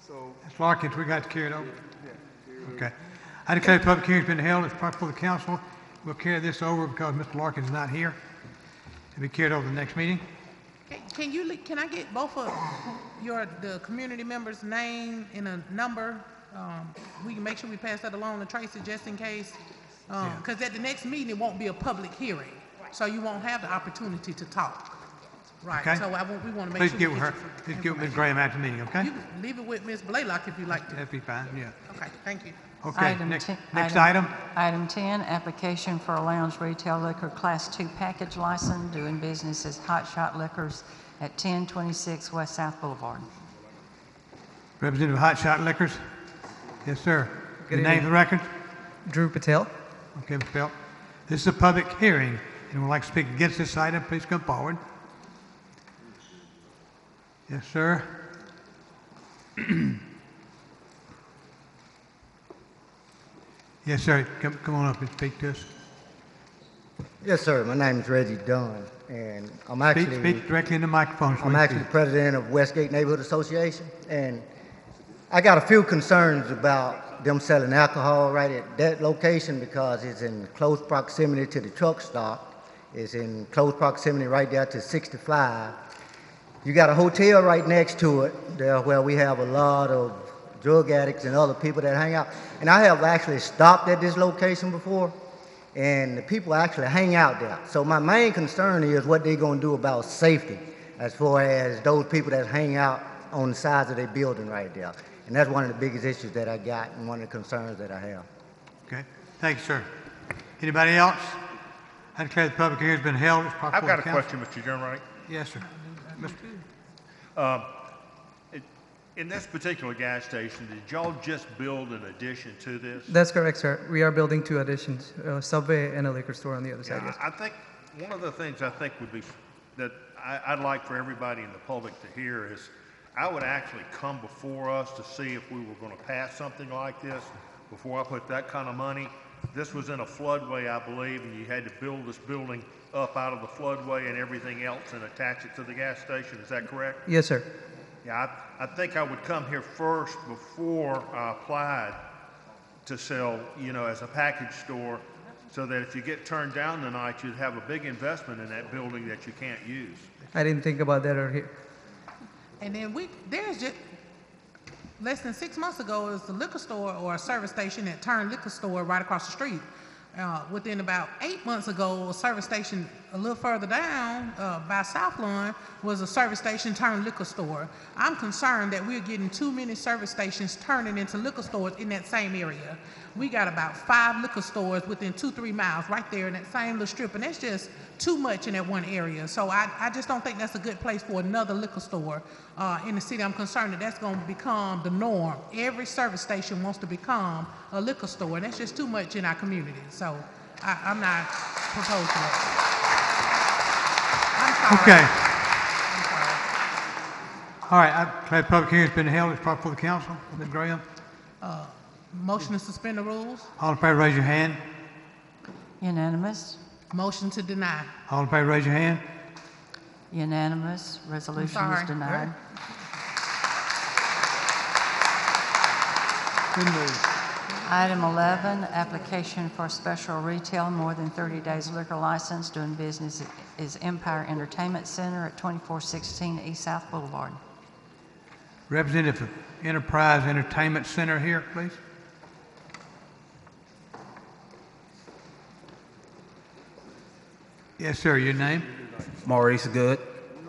so. That's Larkins. We got to carry it over. Okay. I declare the public hearing's been held. It's proper for the council. We'll carry this over because Mr. Larkins is not here. It'll be carried over to the next meeting. Can I get both of the community members' name and a number? We can make sure we pass that along to Tracy just in case. Because at the next meeting, it won't be a public hearing. So you won't have the opportunity to talk. Right. Okay. So we want to make Please sure. get with her. Please get with Ms. Graham after the meeting, okay? You can leave it with Ms. Blaylock if you'd like to. That'd be fine, yeah. Okay, thank you. Okay, next item. Item 10, application for a lounge retail liquor Class 2 package license, doing business as Hot Shot Liquors at 1026 West South Boulevard. Representative of Hot Shot Liquors. Yes, sir. Your name for the record? Drew Patel. Okay, Mr. Pelt. This is a public hearing. Anyone would like to speak against this item, please come forward. Yes, sir. Yes, sir. Come on up and speak to us. Yes, sir. My name is Reggie Dunn, and I'm actually speak directly in the microphone. I'm actually president of Westgate Neighborhood Association, and I got a few concerns about them selling alcohol right at that location because it's in close proximity to the truck stop. It's in close proximity right there to 65. You got a hotel right next to it there where we have a lot of drug addicts and other people that hang out. And I have actually stopped at this location before, and the people actually hang out there. So my main concern is what they're going to do about safety as far as those people that hang out on the sides of their building right there. And that's one of the biggest issues that I got and one of the concerns that I have. Okay. Thank you, sir. Anybody else? I declare the public hearing has been held. It's proper I've got a council. question, Mr. General. Yes, sir. In this particular gas station, did y'all just build an addition to this? That's correct, sir. We are building 2 additions, a Subway and a liquor store on the other side. Yes. I think one of the things I think would be that I'd like for everybody in the public to hear is I would actually come before us to see if we were going to pass something like this before I put that kind of money. This was in a floodway, I believe, and you had to build this building up out of the floodway and everything else and attach it to the gas station. Is that correct? Yes, sir. Yeah, I think I would come here first before I applied to sell, as a package store, so that if you get turned down tonight, you'd have a big investment in that building that you can't use. I didn't think about that over here. And then there's just, less than 6 months ago, it was a liquor store or a service station that turned liquor store right across the street. Within about 8 months ago, a service station a little further down by South Lawn was a service station turned liquor store. I'm concerned that we're getting too many service stations turning into liquor stores in that same area. We got about 5 liquor stores within 2-3 miles right there in that same little strip, and that's just too much in that one area. So I just don't think that's a good place for another liquor store in the city. I'm concerned that that's going to become the norm. Every service station wants to become a liquor store, and that's just too much in our community. So I'm not proposing that. I'm sorry. Okay. All right, I declare the public hearing has been held. It's proper for the council. Ms. Graham. Motion to suspend the rules. All in favor, raise your hand. Unanimous. Motion to deny. All in favor, raise your hand. Unanimous. Resolution sorry. is denied. Good news. Item 11, application for special retail more than 30 days liquor license doing business is Empire Entertainment Center at 2416 East South Boulevard. Representative of Enterprise Entertainment Center here, please. Yes, sir. Your name? Maurice Good.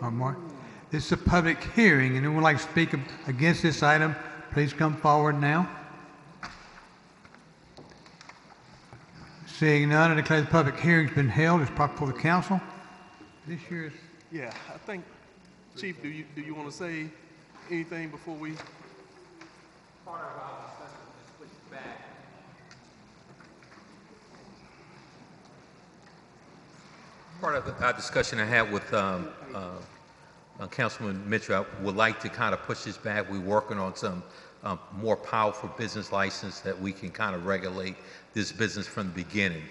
Mark. This is a public hearing, and anyone would like to speak against this item, please come forward now. Seeing none, I declare the public hearing's been held. It's proper for the council. This year's. Yeah, I think, Chief, do you want to say anything before we? Part of our discussion I had with Councilman Mitchell, I would like to kind of push this back. We're working on some more powerful business license that we can kind of regulate this business from the beginning.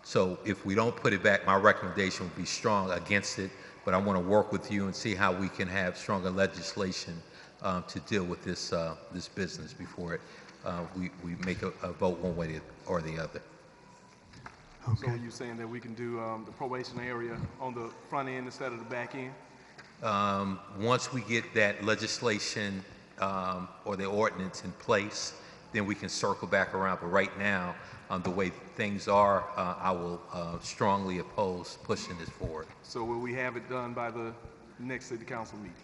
So if we don't put it back, my recommendation would be strong against it, but I want to work with you and see how we can have stronger legislation to deal with this this business before we make a vote one way or the other. So are you saying that we can do the probation area on the front end instead of the back end? Once we get that legislation or the ordinance in place, then we can circle back around. But right now, the way things are, I will strongly oppose pushing this forward. So will we have it done by the next city council meeting?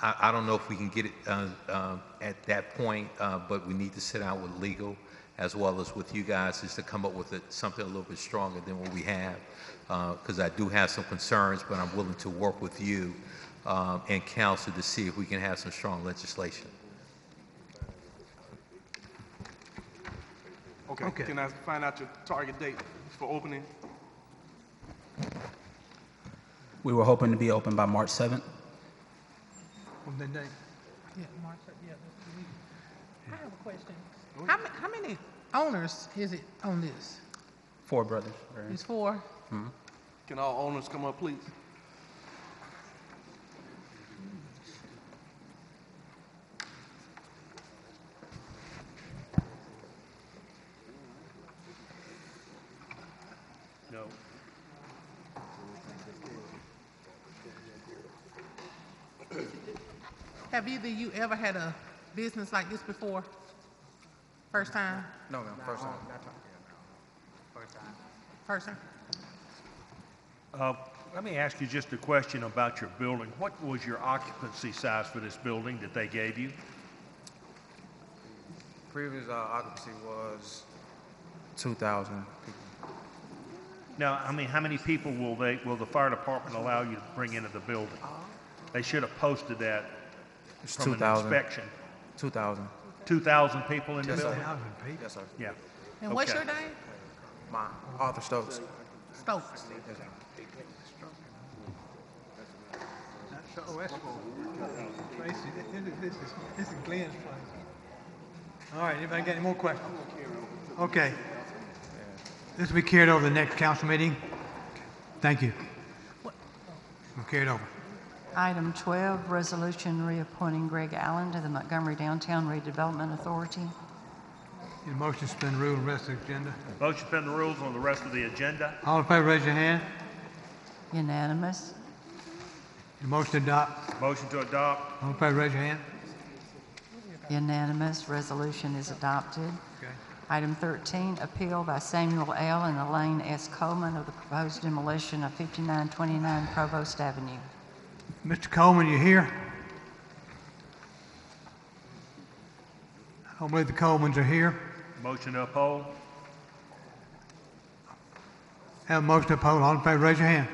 I don't know if we can get it at that point, but we need to sit down with legal as well as with you guys is to come up with something a little bit stronger than what we have. Because I do have some concerns, but I'm willing to work with you and council to see if we can have some strong legislation. Okay. Can I find out your target date for opening? We were hoping to be open by March 7th. On that day. Yeah, March. Yeah, that's the week. I have a question. How many owners is it on this? 4 brothers. It's 4. Mm-hmm. Can all owners come up, please? No. Have either of you ever had a business like this before? First time? No, ma'am. First time. First time? Let me ask you just a question about your building. What was your occupancy size for this building that they gave you? Previous occupancy was 2,000 people. Now, I mean, how many people will the fire department allow you to bring into the building? They should have posted that It's from an 2,000. inspection. 2,000. 2,000 people in the Yes, sir. building? Yes, sir. Yeah. And what's Okay. your name? Mine, Arthur Stokes. Stokes. Yes, sir. Oh, that's Tracy, this is Glenn's place. All right, anybody got any more questions? Okay. This will be carried over to the next council meeting. Thank you. We'll carry it over. Item 12, resolution reappointing Greg Allen to the Montgomery Downtown Redevelopment Authority. Need a motion to suspend the rule and rest of the agenda. Motion to suspend the rules on the rest of the agenda. All in favor, raise your hand. Unanimous. Need a motion to adopt. Motion to adopt. All in favor, raise your hand. Unanimous. Resolution is adopted. Okay. Item 13, appeal by Samuel L. and Elaine S. Coleman of the proposed demolition of 5929 Provost Avenue. Mr. Coleman, you here? I don't believe the Colemans are here. Motion to uphold. Have a motion to uphold. All in favor, raise your hand.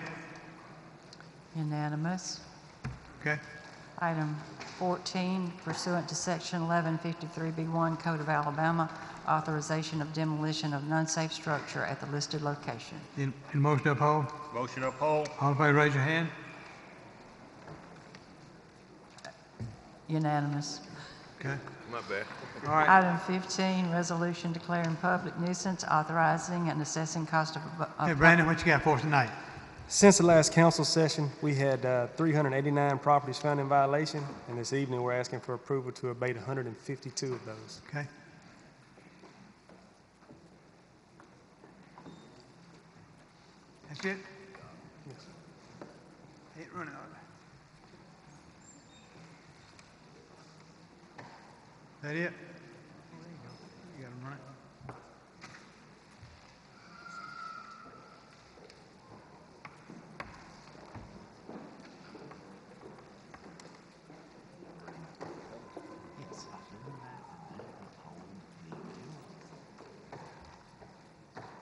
Unanimous. Okay. Item 14, pursuant to Section 1153B1 Code of Alabama, authorization of demolition of an unsafe structure at the listed location. Need a motion to uphold. Motion to uphold. All in favor, raise your hand. Unanimous. Okay. My bad. All right. Item 15, resolution declaring public nuisance, authorizing and assessing cost of... Hey, Brandon, what you got for us tonight? Since the last council session, we had 389 properties found in violation, and this evening we're asking for approval to abate 152 of those. Okay. That's it? Yes. Ain't running out. That it? You got 'em right. Yes.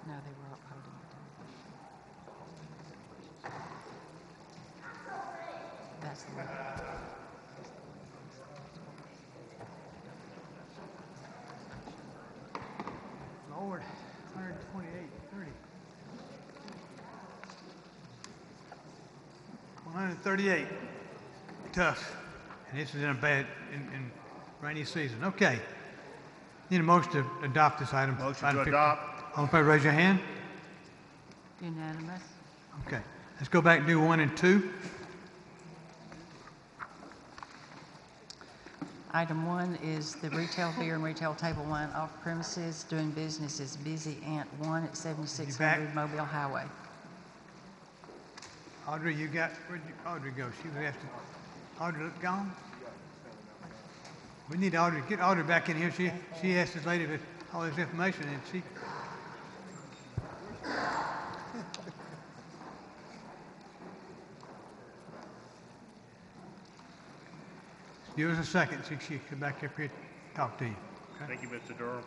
No, they were upholding the demolition. That's the one. Lord, 128, 30. 138. Tough. And this is in a bad, in rainy season. Okay. Need a motion to adopt this item. Motion Item to 15. adopt. All in favor, raise your hand. Unanimous. Okay. Let's go back and do 1 and 2. Item 1 is the retail beer and retail table wine off premises doing business as Busy Ant 1 at 7600 Mobile Highway. Audrey, you got, where'd Audrey go? She was asked to, Audrey gone? We need Audrey, get Audrey back in here. She asked this lady for all this information and she. Give us a second, she can come back up here and talk to you. Okay? Thank you, Mr. Durham.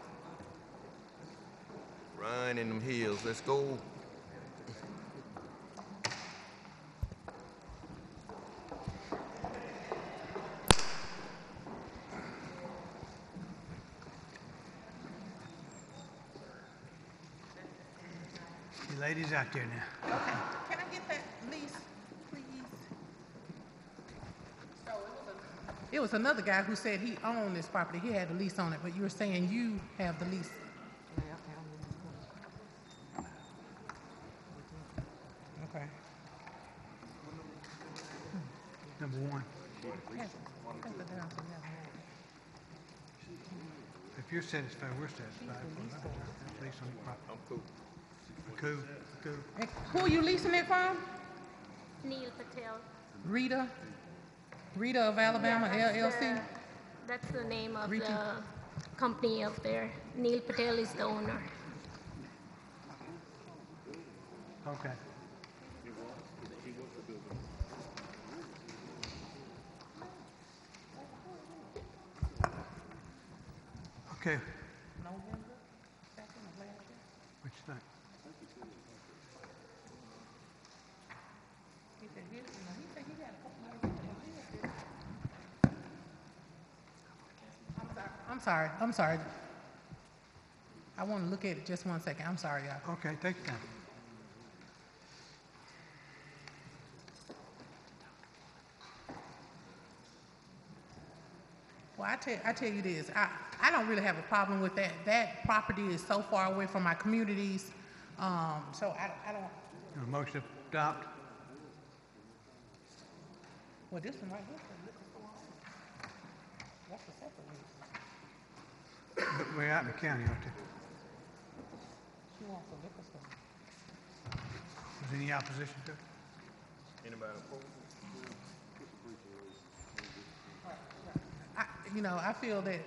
Run in them hills. Let's go. You ladies out there now. Okay, can I get that lease, please? So it was another guy who said he owned this property, he had the lease on it, but you were saying you have the lease. Okay. Number 1. Yes, take it down together. If you're satisfied, we're satisfied. At least on the property. I'm cool. Cool, cool. And who are you leasing it from? Neil Patel. Rita of Alabama, LLC? That's the name of Rita? the company up there. Neil Patel is the owner. Okay. Okay, November 2nd of last year. what you think? He said he got a couple more years. I'm sorry. I want to look at it just 1 second. I'm sorry, y'all. Okay, take your time. Well, I tell you this, I don't really have a problem with that. That property is so far away from my communities, so I don't. A motion to adopt. Well, this one right here, that's a separate lease. But we're out in the county, aren't we? She wants a liquor store. Is any opposition to it? Anybody opposed? I feel that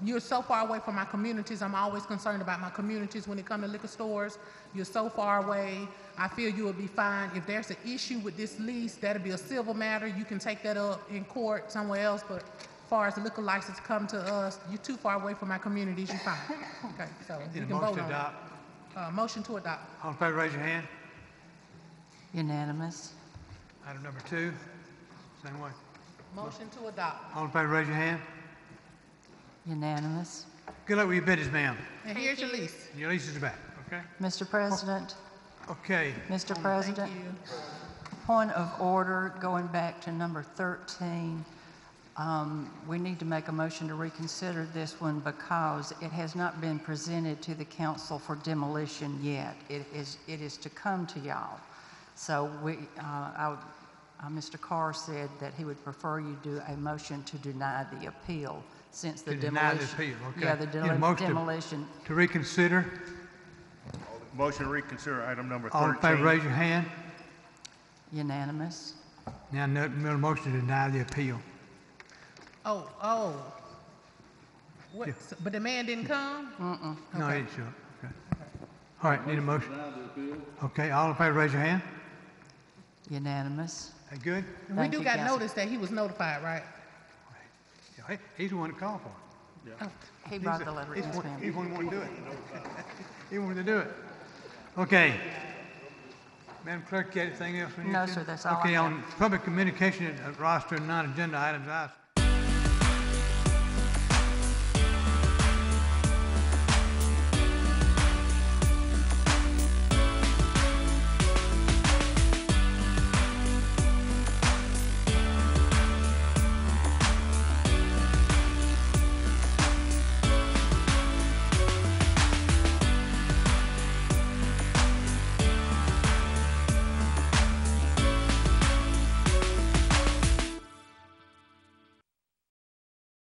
you're so far away from my communities. I'm always concerned about my communities when it comes to liquor stores. You're so far away. I feel you will be fine. If there's an issue with this lease, that'll be a civil matter. You can take that up in court somewhere else. But as far as the liquor license come to us, you're too far away from my communities. You're fine. Okay, so you can vote on it. Motion to adopt. All in favor, raise your hand. Unanimous. Item number 2, same way. Motion to adopt. All in favor, raise your hand. Unanimous. Good luck with your business, ma'am. And here's your lease. Your lease is back, okay? Mr. President. Okay. Mr. President. Point of order, going back to number 13. We need to make a motion to reconsider this one because it has not been presented to the council for demolition yet. It is to come to y'all. So Mr. Carr said that he would prefer you do a motion to deny the appeal since the demolition. Deny the appeal, okay. Yeah, the demolition. To reconsider. Motion to reconsider item number 13. All in favor, raise your hand. Unanimous. Now, motion to deny the appeal. Oh. What? Yeah. But the man didn't come? No, Okay. he didn't show up. Okay. All right, need a motion. Okay, all in favor, raise your hand. Unanimous. That good? And we do got notice that he was notified, right? Yeah, he's the one that called for it. He brought the letter. He's Yes, the one ma'am. who wanted to do it. He wanted to do it. Okay. Madam Clerk, you got anything else? No, sir, that's all I Okay, have. on public communication roster and non-agenda items, I